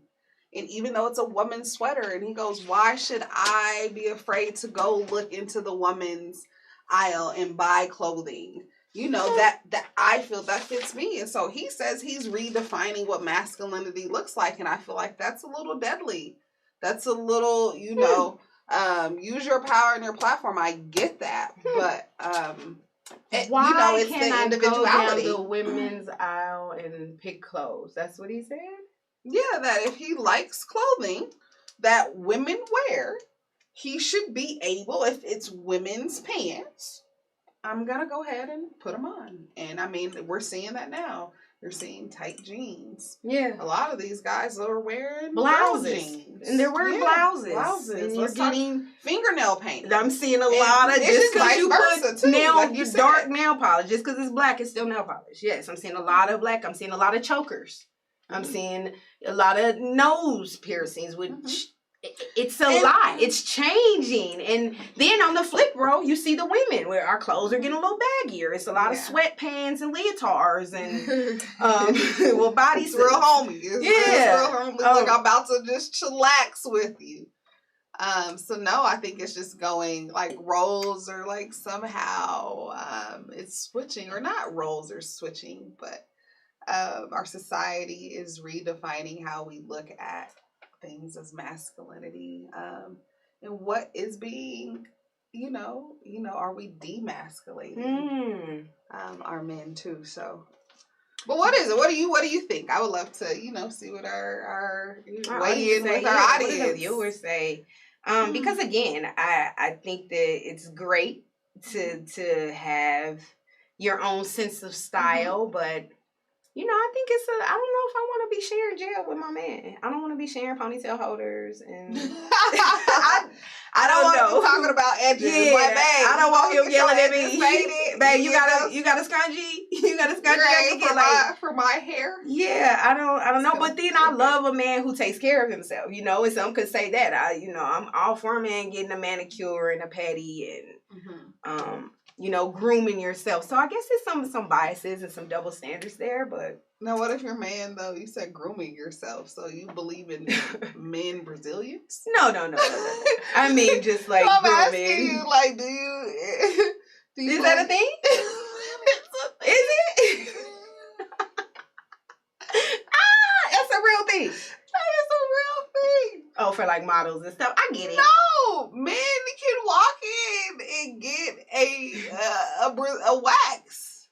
And even though it's a woman's sweater, and he goes, why should I be afraid to go look into the woman's aisle and buy clothing? That I feel that fits me. And so he says he's redefining what masculinity looks like. And I feel like that's a little deadly. That's a little, use your power and your platform. I get that. But,
why
it's
can't
the
I
individuality.
go down the women's aisle and pick clothes? That's what he said?
Yeah, that if he likes clothing that women wear, he should be able, if it's women's pants, I'm going to go ahead and put them on. And I mean, we're seeing that now. You're seeing tight jeans.
Yeah.
A lot of these guys are wearing
blouses.
Jeans.
And they're wearing blouses.
And
you're getting
fingernail paint.
I'm seeing a lot of, just because you put
too,
dark nail polish, just because it's black, it's still nail polish. Yes, I'm seeing a lot of black. I'm seeing a lot of chokers. I'm seeing a lot of nose piercings, which it's a lot. It's changing. And then on the flip row, you see the women where our clothes are getting a little baggier. It's a lot of sweatpants and leotards and bodysuits.
It's real homey. It's real homey. Like I'm about to just chillax with you. So no, I think it's just going like roles are like somehow it's switching, or not roles are switching, but our society is redefining how we look at things as masculinity, and what is being, are we demasculating our men too? So, but what is it? What do you think? I would love to, see what our weigh in with our audience.
What do the viewers say? Because again, I think that it's great to have your own sense of style, but I think I don't know if I want to be sharing jail with my man. I don't want to be sharing ponytail holders and
I don't want to be talking about edges.
Yeah,
like, babe,
I don't want him yelling at me. Babe, you got a scrunchie? You got a scrunchie
for my hair?
Yeah, I don't know. But then I love a man who takes care of himself. And some could say that. I'm all for a man getting a manicure and a pedi and grooming yourself. So I guess there's some biases and some double standards there, but.
Now, what if your man, though, you said grooming yourself, so you believe in men Brazilians?
No. I mean, just like
I'm
grooming.
asking you, like, do you
Is that a thing? Is it? That's a real thing.
That is a real thing.
Oh, for like models and stuff. I get it.
No, men can walk in and get a wax,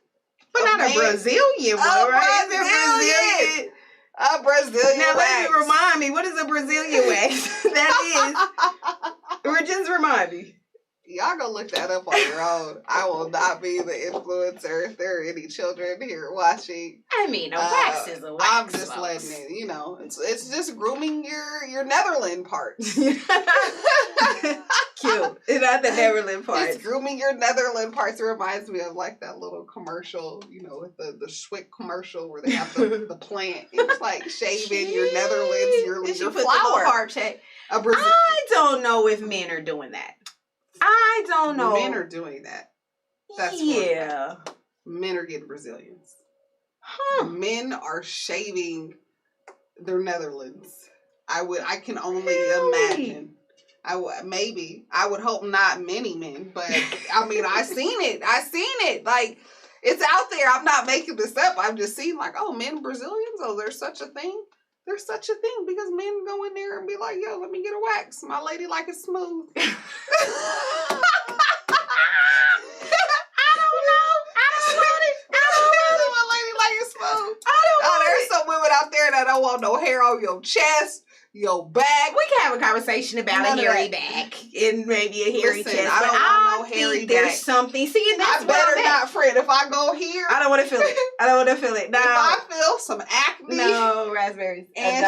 but not a Brazilian one, right?
A Brazilian
now,
wax.
Let me remind me. What is a Brazilian wax? That is. Or just remind me.
Y'all go look that up on your own. I will not be the influencer if there are any children here watching.
I mean, a wax is a wax.
I'm just letting it, it's just grooming your Netherland parts.
Cute. Not the Netherland parts.
It's grooming your Netherland parts. It reminds me of like that little commercial, with the Schwick commercial where they have the plant. It's like shaving your Netherlands, your flower.
I don't know if men are doing that. I don't know.
Men are doing that. That's men are getting Brazilians.
Huh.
Men are shaving their Netherlands. I can only imagine. I would hope not many men, but I mean, I seen it. Like, it's out there. I'm not making this up. I've just seen like, oh, men Brazilians. Oh, there's such a thing. There's such a thing because men go in there and be like, yo, let me get a wax. My lady like it smooth. I don't know. My lady like it smooth. There's some women out there that don't want no hair on your chest, your back.
We can have a conversation about a hairy back and maybe a hairy chest.
I don't want no hairy back.
There's something. See, and that's
I better not, friend. If I go here,
I don't want to feel it. No.
If I feel some acne,
no raspberries,
and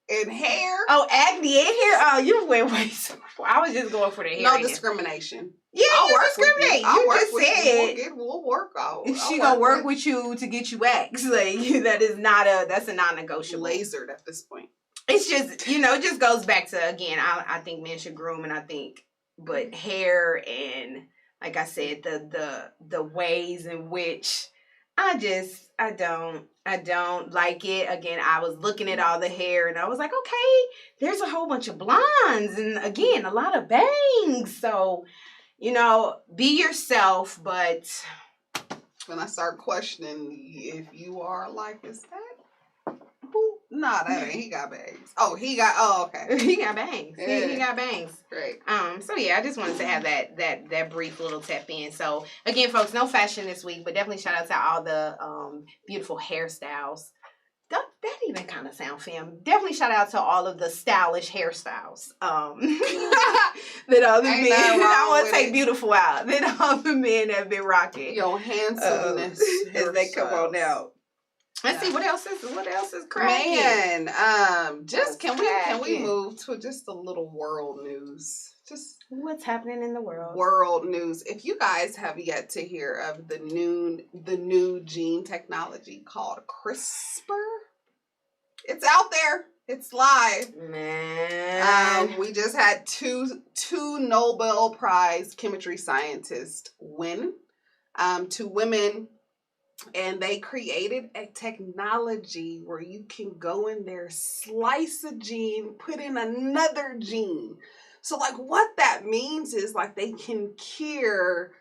and hair.
Oh, acne and hair. Oh, you went way so far. I was just going for the hair.
No discrimination.
Yeah, you discriminate. You just said
we'll work out.
She gonna work with you to get you waxed. Like that's a non-negotiable.
Lasered at this point.
It's just, it just goes back to, again, I think men should groom, and but hair and, like I said, the ways in which I don't like it. Again, I was looking at all the hair and I was like, okay, there's a whole bunch of blondes and, again, a lot of bangs. So, be yourself, but
when I start questioning if you are like, is that who? Nah, that ain't. He got bangs. Okay.
He got bangs.
Yeah.
He got bangs.
Great.
So yeah, I just wanted to have that brief little tap in. So again, folks, no fashion this week, but definitely shout out to all the beautiful hairstyles. That even kind of sound femme. Definitely shout out to all of the stylish hairstyles. That all the men. I want to take beautiful out. That all the men have been rocking.
Your handsomeness
as they come on out. Let's see what else is cracking.
Man, can we move to just a little world news? Just
what's happening in the world.
World news. If you guys have yet to hear of the new gene technology called CRISPR, it's out there. It's live.
Man.
We just had two Nobel Prize chemistry scientists win. 2 women. And they created a technology where you can go in there, slice a gene, put in another gene. So like what that means is like they can cure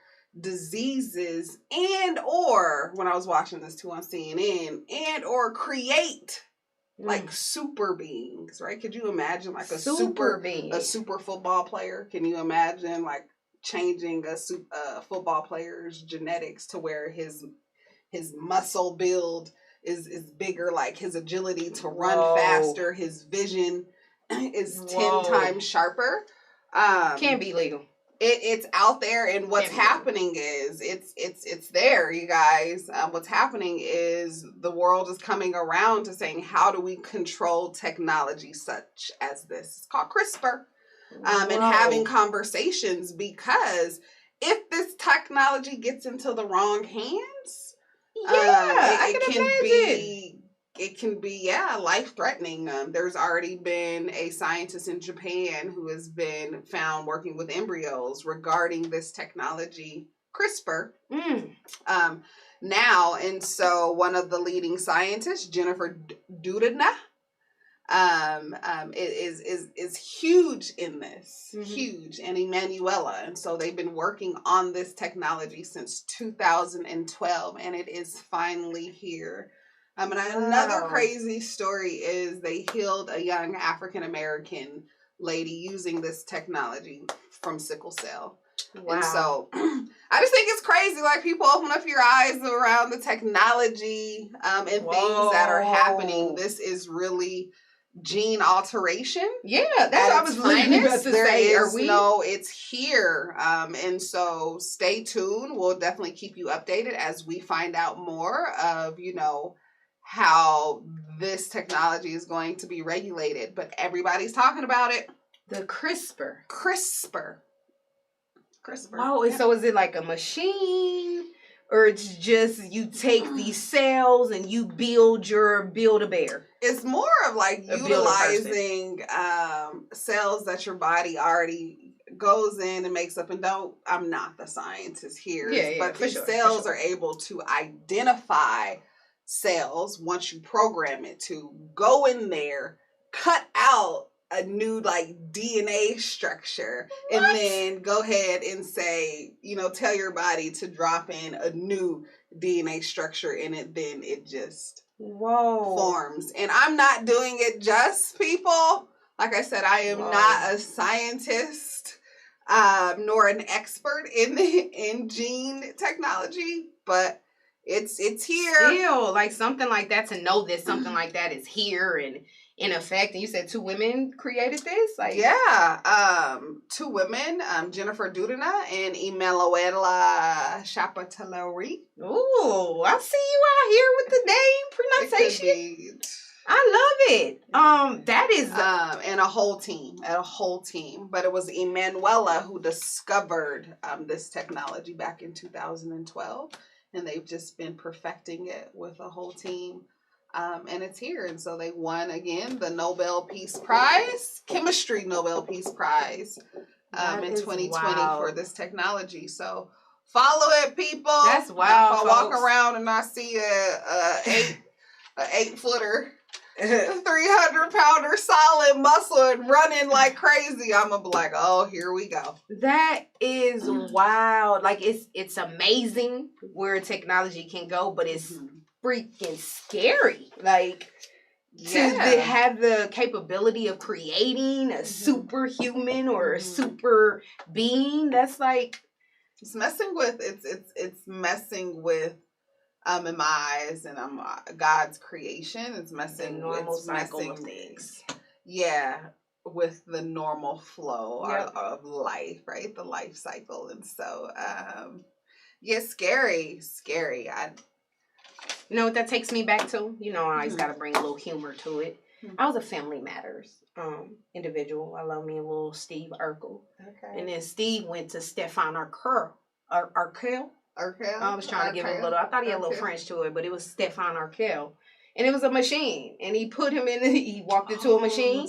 diseases and or, when I was watching this too on CNN, and or create like super beings, right? Could you imagine like a super football player? Can you imagine like changing a football player's genetics to where his muscle build is bigger, like his agility to run faster, his vision is 10 times sharper.
Can't be legal.
It's out there, and what's happening is it's there, you guys. What's happening is the world is coming around to saying, how do we control technology such as this? It's called CRISPR. And having conversations, because if this technology gets into the wrong hands, it can be life-threatening. There's already been a scientist in Japan who has been found working with embryos regarding this technology, CRISPR. Now, and so one of the leading scientists, Jennifer Doudna, is huge in this, huge, and Emanuela, and so they've been working on this technology since 2012, and it is finally here. And another crazy story is they healed a young African-American lady using this technology from sickle cell. Wow. And so I just think it's crazy. Like, people open up your eyes around the technology and things that are happening. This is really gene alteration.
Yeah, that's what I was literally about to say.
It's here. And so stay tuned. We'll definitely keep you updated as we find out more of, how this technology is going to be regulated. But everybody's talking about it.
The CRISPR.
Wow.
Yeah. So is it like a machine? Or it's just you take these cells and you build a bear?
It's more of like utilizing cells that your body already goes in and makes up. And I'm not the scientist here, but these cells are able to identify cells once you program it to go in there, cut out a new like DNA structure, and then go ahead and say, tell your body to drop in a new DNA structure in it, then it just forms. And I'm not doing it just, people. Like I said, I am not a scientist, nor an expert in gene technology, but it's here.
Still, like something like that, to know that something like that is here and in effect. And you said 2 women created this?
Two women, Jennifer Dudina and Emanuela Chapatelari.
Ooh, I see you out here with the name pronunciation. I love it. That is
and a whole team. But it was Emanuela who discovered this technology back in 2012, and they've just been perfecting it with a whole team. And it's here. And so they won again the Nobel Peace Prize, Chemistry Nobel Peace Prize, in 2020 for this technology. So follow it, people.
That's wild.
If I walk around and I see a 8-footer, 300-pounder solid muscle and running like crazy, I'm gonna be like, oh, here we go.
That is wild. Like it's amazing where technology can go, but it's freaking scary. Like to have the capability of creating a superhuman or a super being. That's like
it's messing with in my eyes, and God's creation. It's messing with things. Yeah, with the normal flow of life, right? The life cycle. And so scary.
You know what that takes me back to? I always got to bring a little humor to it. I was a Family Matters individual. I love me a little Steve Urkel. Okay. And then Steve went to Stefan Urkel. I was trying to give him a little, I thought he had a little French to it, but it was Stefan Urkel. And it was a machine. And he put him in, he walked into a machine,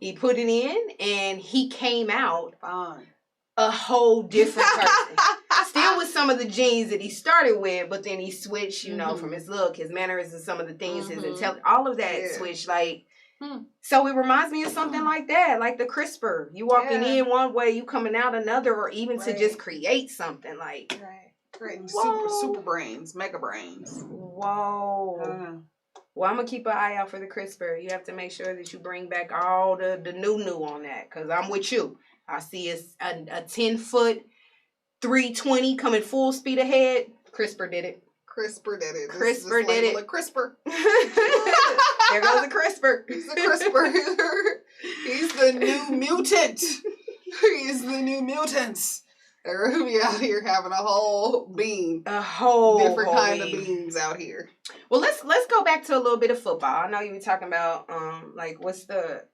he put it in, and he came out a whole different person. Still with some of the genes that he started with, but then he switched, from his look, his mannerisms, some of the things, his intelligence, all of that switched. So it reminds me of something like that, like the CRISPR. You walking in one way, you coming out another, or even to just create something like.
Great. Super brains, mega brains.
Whoa. Well, I'm going to keep an eye out for the CRISPR. You have to make sure that you bring back all the new on that, because I'm with you. I see a 10-foot 320 coming full speed ahead. CRISPR did it.
CRISPR did it.
CRISPR did it.
CRISPR.
There goes the CRISPR.
He's the CRISPR. He's the new mutant. He's the new mutants. They're going to be out here having a whole bean.
A whole
different kind of beans out here.
Well, let's go back to a little bit of football. I know you were talking about what's the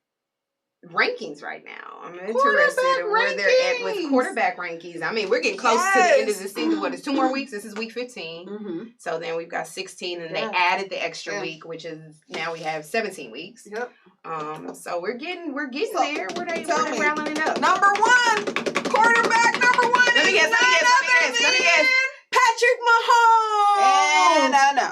rankings right now. I'm interested in where they're at with quarterback rankings. I mean, we're getting close to the end of the season. What is 2 more weeks? This is week 15. So then we've got 16, and they added the extra week, which is now we have 17 weeks. Yep. So we're getting there. Where they rounding it up.
Number 1 quarterback. Number 1.
Let me guess. Patrick Mahomes.
And no.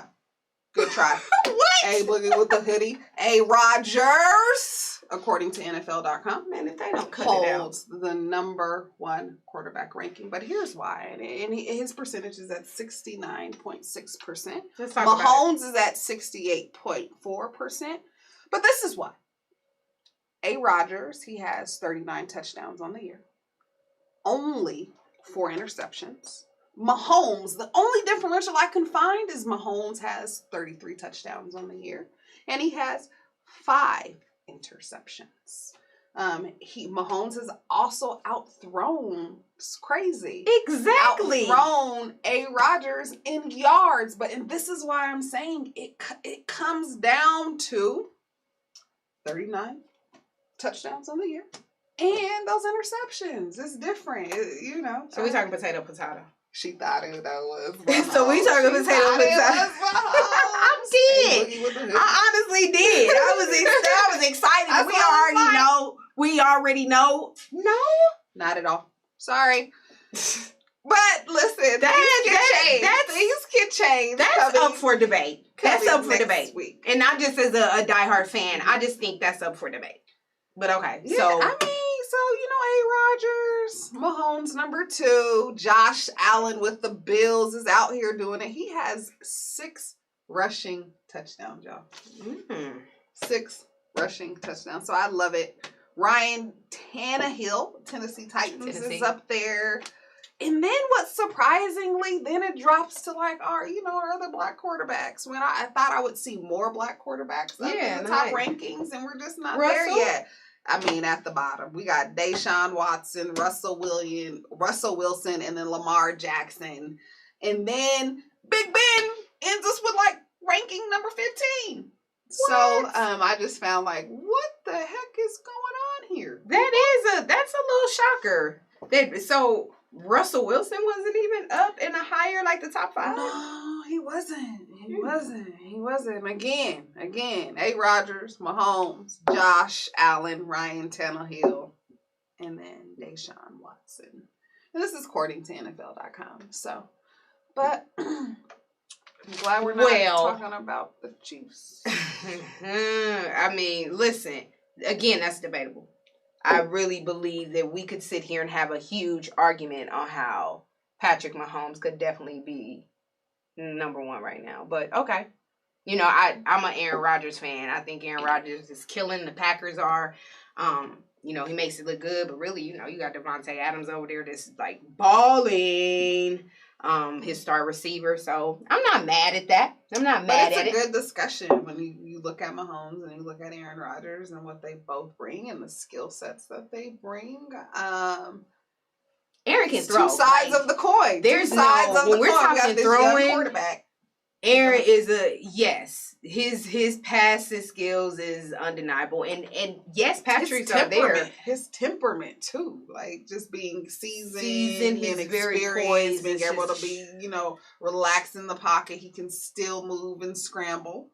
Good try.
What?
A Boogie with the hoodie. A Rodgers, according to NFL.com.
Man, if they don't cut it out.
Holds the number 1 quarterback ranking. But here's why. And his percentage is at 69.6%. Mahomes is at 68.4%. But this is why. A Rodgers, he has 39 touchdowns on the year. Only 4 interceptions. Mahomes, the only differential I can find is Mahomes has 33 touchdowns on the year. And he has 5 interceptions. Mahomes has also outthrown, it's crazy.
Exactly.
Outthrown A. Rodgers in yards. And this is why I'm saying it comes down to 39 touchdowns on the year. And those interceptions. It's different,
So we talking potato.
She thought it was.
So we talking potato. I'm dead. I honestly did. I was excited. We already know. No,
not at all. Sorry. But listen, things can change.
That's up for debate. That's up for debate.
Week.
And not just as a diehard fan. I just think that's up for debate. But okay.
Yeah,
so
A. Rodgers, Mahomes number 2, Josh Allen with the Bills is out here doing it. He has 6 rushing touchdowns, y'all. 6 rushing touchdowns. So I love it. Ryan Tannehill, Tennessee Titans, is up there. And then what surprisingly, then it drops to like our other black quarterbacks. When I thought I would see more black quarterbacks up in the top rankings, and we're just not there yet. I mean, at the bottom, we got Deshaun Watson, Russell Wilson, and then Lamar Jackson. And then Big Ben ends us with like ranking number 15. What? So I just found like, what the heck is going on here?
That's a little shocker. So Russell Wilson wasn't even up in a higher, like the top 5?
No, he wasn't. He wasn't. Again, A. Rodgers, Mahomes, Josh Allen, Ryan Tannehill, and then Deshaun Watson. And this is according to NFL.com. So, but I'm glad we're not talking about the Chiefs.
I mean, listen, again, that's debatable. I really believe that we could sit here and have a huge argument on how Patrick Mahomes could definitely be number 1 right now. But okay. I'm an Aaron Rodgers fan. I think Aaron Rodgers is killing. The Packers are. He makes it look good, but really, you got Devontae Adams over there that's like balling. His star receiver. So I'm not mad at that. I'm not mad at it.
It's a good discussion when you look at Mahomes and you look at Aaron Rodgers and what they both bring and the skill sets that they bring.
Aaron can throw.
2 sides of the coin.
There's
two sides of the
when we're
coin.
talking throwing,
quarterback.
Aaron is yes. His passing skills is undeniable, and yes, Patrick's up there.
His temperament too, like just being seasoned
he's
and
very
experienced,
poised,
being able to be relaxed in the pocket. He can still move and scramble.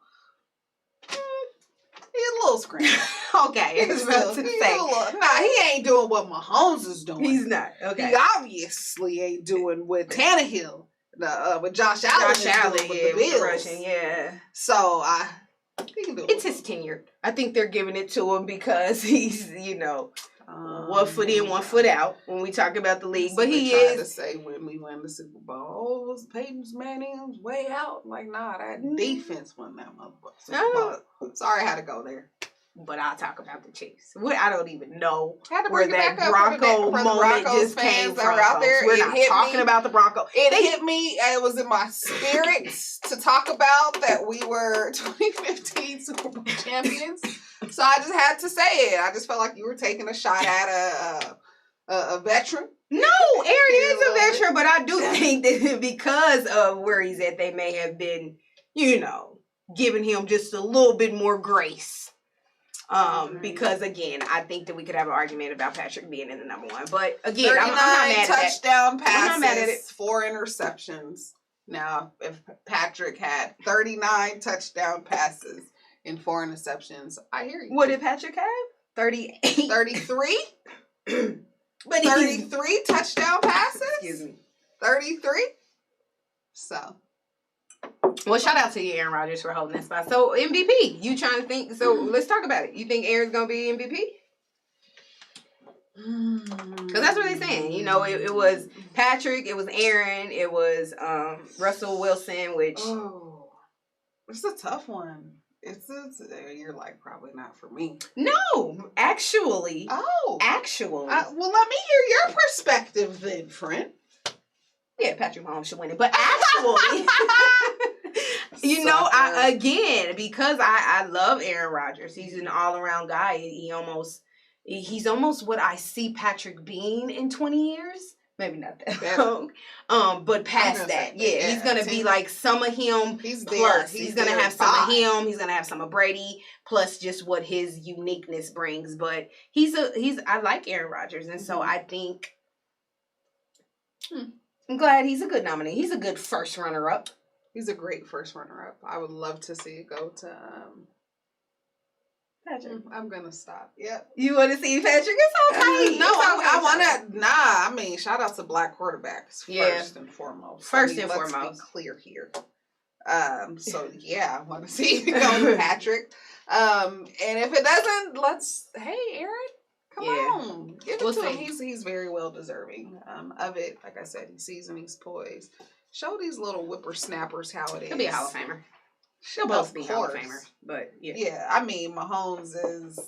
He's a little scramble.
Okay, I was about to say.
He ain't doing what Mahomes is doing.
He's not. Okay,
he obviously ain't doing what Tannehill. With Josh Allen, with the Bills.
Rushing, yeah.
So he can do it.
It's his tenure. I think they're giving it to him because he's 1 foot in, 1 foot out when we talk about the league. But he is
to say when we win the Super Bowl, was Peyton Manning's way out. Like, that defense won that motherfucker Super Bowl. Sorry, I had to go there.
But I'll talk about the Chiefs. I don't even know
where
that Bronco moment just came from.
Out there.
We're not talking about the Bronco.
It hit me. It was in my spirit to talk about that we were 2015 Super Bowl champions. So I just had to say it. I just felt like you were taking a shot at a veteran.
No, Aaron is a veteran, but I do think that because of where he's at, they may have been, giving him just a little bit more grace. Because again, I think that we could have an argument about Patrick being in the number 1. But again, I'm not mad at that.
Touchdown passes,
I'm not mad at it.
4 interceptions. Now, if Patrick had 39 touchdown passes and 4 interceptions, I hear you.
What did Patrick have? 38.
33?
But
33 touchdown passes?
Excuse me.
33? So.
Well, shout out to you, Aaron Rodgers, for holding that spot. So, MVP, you trying to think? So, let's talk about it. You think Aaron's going to be MVP? Because that's what they're saying. It was Patrick, it was Aaron, it was Russell Wilson, which... Oh,
it's a tough one. You're like, probably not for me.
No, actually.
Oh.
Actually.
Well, let me hear your perspective then, friend.
Yeah, Patrick Mahomes should win it. But actually, You know, because I love Aaron Rodgers. He's an all around guy. He's almost what I see Patrick being in 20 years. Maybe not that long. But past that, he's gonna be like some of him. He's plus. He's gonna have some of him. He's gonna have some of Brady plus just what his uniqueness brings. But I like Aaron Rodgers, and so I think I'm glad he's a good nominee. He's a good first runner up.
He's a great first runner up. I would love to see it go to Patrick. I'm gonna stop. Yep.
You want to see Patrick? It's okay.
I want to. I mean, shout out to black quarterbacks first and foremost.
Let's
be clear here. So yeah, I want to see it go to Patrick. And if it doesn't, hey, Aaron, come on, give it to him. He's very well deserving of it. Like I said, he's seasoned, he's poised. Show these little whippersnappers how it is.
He'll be a Hall of Famer. They'll both be Hall of Famers, but yeah.
Yeah, I mean, Mahomes is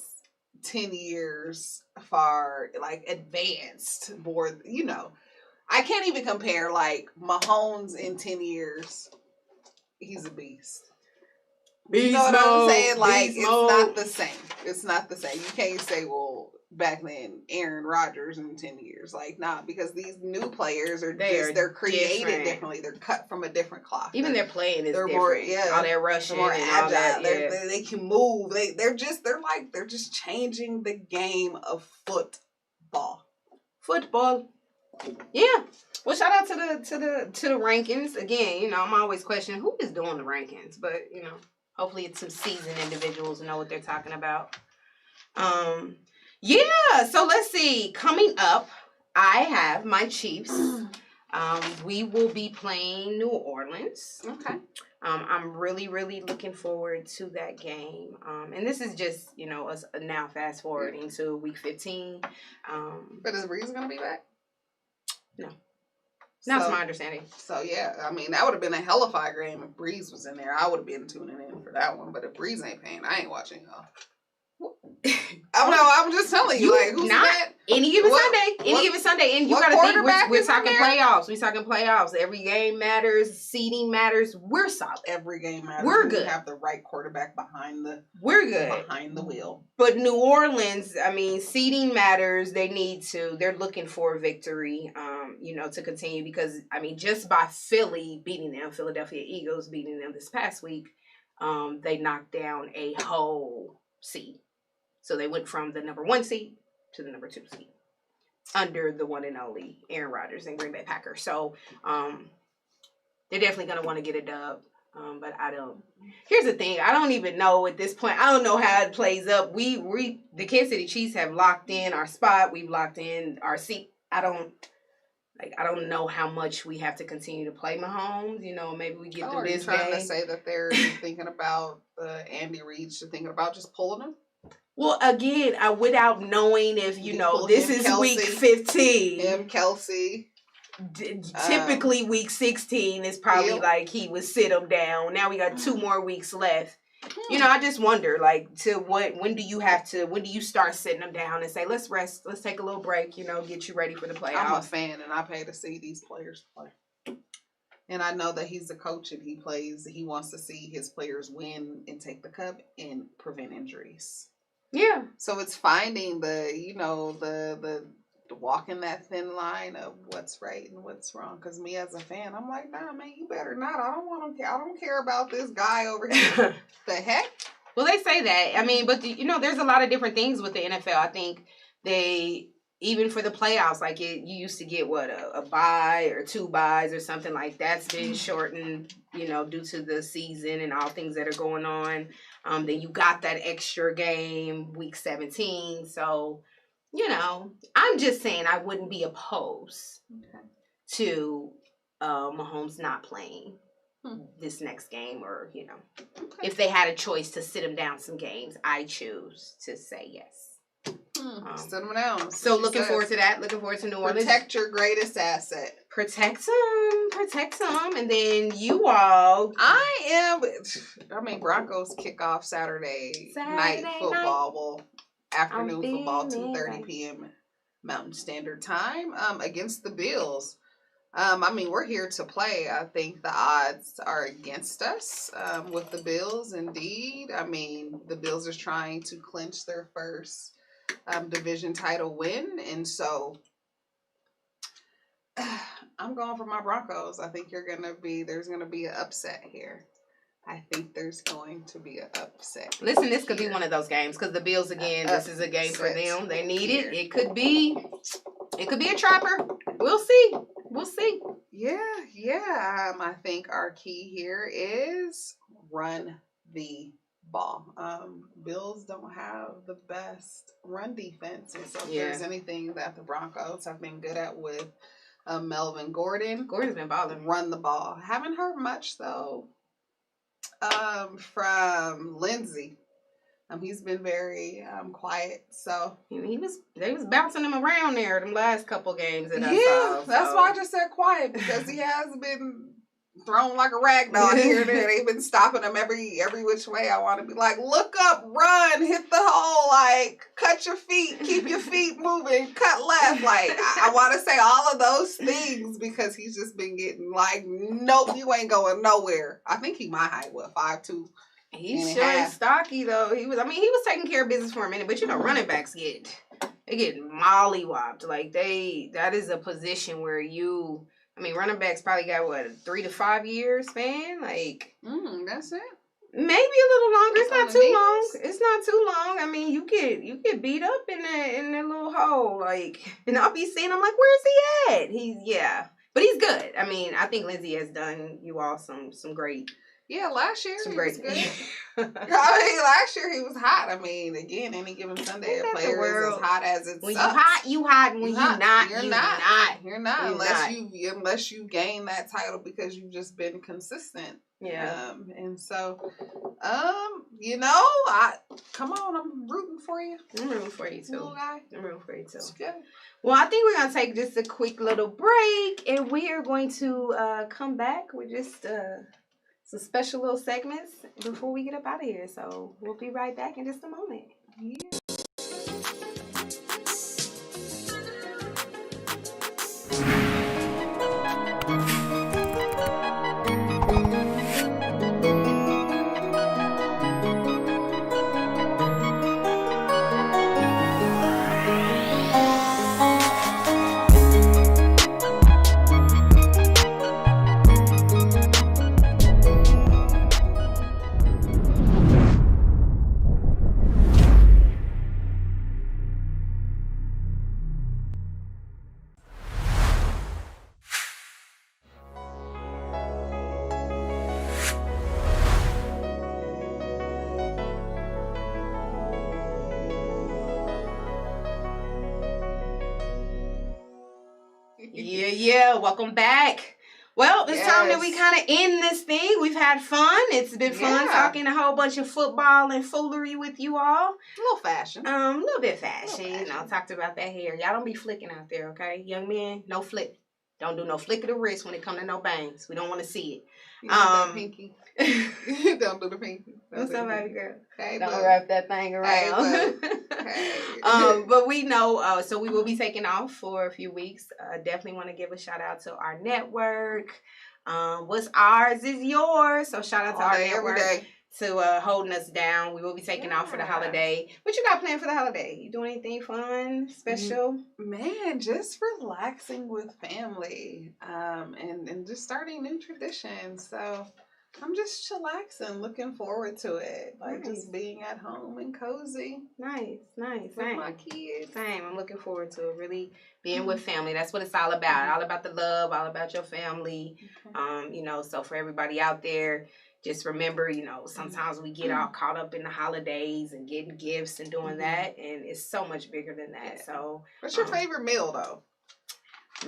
10 years far, like, advanced more, you know. I can't even compare, like, Mahomes in 10 years. He's a beast. You know what I'm saying? Like, not the same. It's not the same. You can't say, well, back then, Aaron Rodgers in 10 years. Like, nah, because these new players they're created differently. They're cut from a different cloth.
Even their playing is different. More, all their rushing,
more
and
agile.
All that,
they can move. They're just changing the game of football.
Yeah. Well, shout out to the rankings again. You know, I'm always questioning who is doing the rankings, but you know, hopefully it's some seasoned individuals who know what they're talking about. Yeah, so let's see. Coming up, I have my Chiefs. We will be playing New Orleans.
Okay.
I'm really, really looking forward to that game. And this is just, you know, us now fast forwarding to week 15.
But is Breeze going to be back?
No. Not to my understanding.
So, yeah, I mean, that would have been a hellified game if Breeze was in there. I would have been tuning in for that one. But if Breeze ain't paying, I ain't watching y'all. I'm just telling you, like, who's
not
that?
Any given Sunday, and you gotta think we're talking playoffs. We're talking playoffs. Every game matters. Seeding matters. We're solid.
Every game matters.
We're good.
We have the right quarterback behind the wheel.
But New Orleans, I mean, seeding matters. They're looking for a victory, you know, to continue because I mean, just by Philly beating them, Philadelphia Eagles beating them this past week, they knocked down a whole seed. So they went from the number 1 seed to the number 2 seed under the one and only Aaron Rodgers and Green Bay Packers. So they're definitely going to want to get a dub. But here's the thing. I don't even know at this point. I don't know how it plays up. The Kansas City Chiefs have locked in our spot. We've locked in our seat. I don't know how much we have to continue to play Mahomes. You know, maybe we get through this game.
Are you trying to say that they're thinking about Andy Reid, thinking about just pulling him?
Well, again, without knowing if, you know, this is Kelsey, week 15.
Him, Kelsey.
Typically, week 16 is probably like he would sit him down. Now we got 2 more weeks left. You know, I just wonder, like, when do you start sitting them down and say, let's rest, let's take a little break, you know, get you ready for the playoffs?
I'm a fan, and I pay to see these players play. And I know that he's the coach, and he wants to see his players win and take the cup and prevent injuries.
Yeah.
So it's finding the walking that thin line of what's right and what's wrong. Because me as a fan, I'm like, nah, man, you better not. I don't care about this guy over here. The heck?
Well, they say that. I mean, but you know, there's a lot of different things with the NFL. I think even for the playoffs, like you used to get a bye or 2 byes or something like that's been shortened, you know, due to the season and all things that are going on. Then you got that extra game week 17. So, you know, I'm just saying I wouldn't be opposed to Mahomes not playing this next game, or, you know, if they had a choice to sit him down some games, I choose to say yes.
Sit them down.
So looking forward to that. Looking forward to New Orleans.
Protect your greatest asset.
Protect them. And then you all.
Broncos kick off Saturday night football. Well, afternoon football, 2:30 p.m. Mountain Standard Time against the Bills. I mean, we're here to play. I think the odds are against us with the Bills, indeed. I mean, the Bills are trying to clinch their first division title win. And so I'm going for my Broncos. I think there's going to be an upset here. I think there's going to be an upset.
Listen, this could be one of those games because the Bills, again, this is a game for them. They need it. It could be a trapper. We'll see.
Yeah. I think our key here is run the ball. Bills don't have the best run defense, and so if there's anything that the Broncos have been good at with Melvin Gordon.
Gordon's been balling.
Run the ball. Haven't heard much though from Lindsey. He's been very quiet. So
they was bouncing him around there them last couple games that I saw.
That's why I just said quiet, because he has been thrown like a rag doll here and there. They've been stopping him every which way. I want to be like, look up, run, hit the hole, like cut your feet, keep your feet moving, cut left. Like I want to say all of those things because he's just been getting like, nope, you ain't going nowhere. I think he my height, 5'2".
He's sure stocky though. He was taking care of business for a minute, but running backs get mollywopped. Like that is a position where running backs probably got a 3 to 5 year span. Like
that's it.
Maybe a little longer. It's not too long. It's not too long. I mean, you get beat up in that little hole. Like, and I'll be seeing him like, where's he at? But he's good. I mean, I think Lindsey has done you all some great.
Yeah, last year he was good. Last year he was hot. I mean, again, any given Sunday, a player is as hot as it's.
When you hot, you hot. When you're not,
you're not. Unless you gain that title because you've just been consistent.
Yeah.
And so, come on, I'm rooting for you.
I'm rooting for you too.
Little guy.
I'm rooting for you too.
It's good.
Well, I think we're gonna take just a quick little break, and we are going to come back with just some special little segments before we get up out of here. So we'll be right back in just a moment.
Yeah.
Yeah. Welcome back. Well, it's time that we kind of end this thing. We've had fun. It's been fun talking a whole bunch of football and foolery with you all.
A little fashion.
A little bit fashion. Talked about that hair. Y'all don't be flicking out there, okay? Young men, no flick. Don't do no flick of the wrist when it come to no bangs. We don't want to see it.
That pinky. Don't do the pinky.
What's up, baby girl?
Hey,
don't wrap that thing around.
Hey,
but we know, so we will be taking off for a few weeks. Definitely want to give a shout out to our network. What's ours is yours. So shout out to our network to holding us down. We will be taking off for the holiday. What you got planned for the holiday? You doing anything fun, special?
Man, just relaxing with family, and just starting new traditions. So I'm just chillaxing, looking forward to it. Like just being at home and cozy.
Nice.
With my kids.
Same. I'm looking forward to it. Really being with family. That's what it's all about. All about the love, all about your family. Okay. So for everybody out there, just remember, sometimes we get all caught up in the holidays and getting gifts and doing that, and it's so much bigger than that. Yeah. So,
what's your favorite meal, though?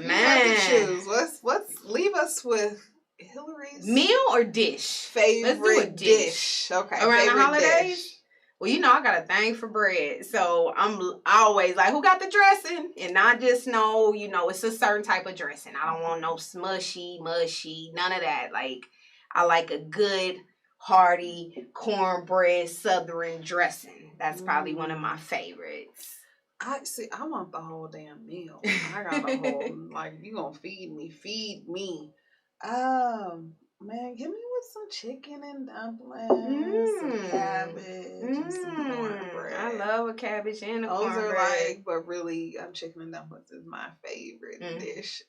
Man,
you have to choose. Let's leave us with Hilary's
meal or dish.
Favorite
Let's do a dish.
Okay.
Around the holidays. Dish. Well, I got a thing for bread, so I'm always like, who got the dressing? And I just know, it's a certain type of dressing. I don't want no mushy, none of that. Like, I like a good, hearty, cornbread, southern dressing. That's probably one of my favorites.
I want the whole damn meal. I got a whole like you gonna feed me. Man, give me with some chicken and dumplings, some cabbage, and some cornbread.
I love a cabbage and a cornbread.
Those are like, but really, chicken and dumplings is my favorite dish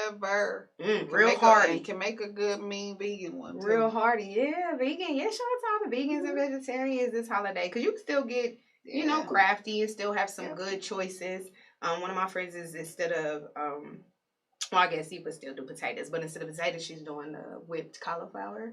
ever.
Real hearty.
Can make a good mean vegan one too.
Real hearty, yeah, vegan. Yeah, shout out to all the vegans and vegetarians this holiday, because you can still get, you know, crafty and still have some good choices. One of my friends is, instead of well, I guess you would still do potatoes, but instead of potatoes, she's doing the whipped cauliflower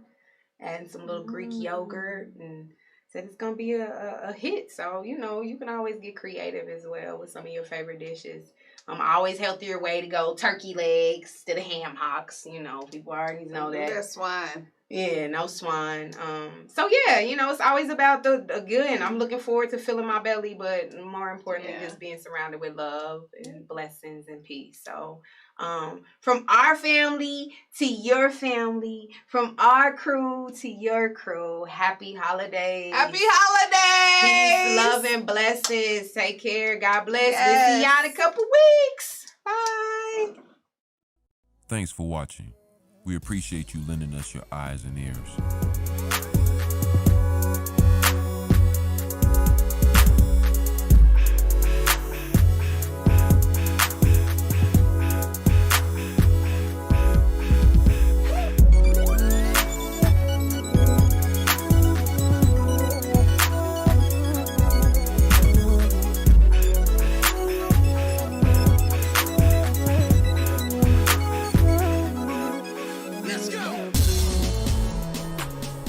and some little Greek yogurt, and said it's gonna be a hit. So, you know, you can always get creative as well with some of your favorite dishes. Always healthier way to go, turkey legs instead of ham hocks. You know, people already know that.
That's swine.
Yeah, no swine. So yeah, you know, it's always about the good, and I'm looking forward to filling my belly, but more importantly, just being surrounded with love and blessings and peace. So, from our family to your family, from our crew to your crew, happy holidays.
Happy holidays.
Peace, love, and blessings. Take care. God bless. We'll see y'all in a couple weeks. Bye.
Thanks for watching. We appreciate you lending us your eyes and ears.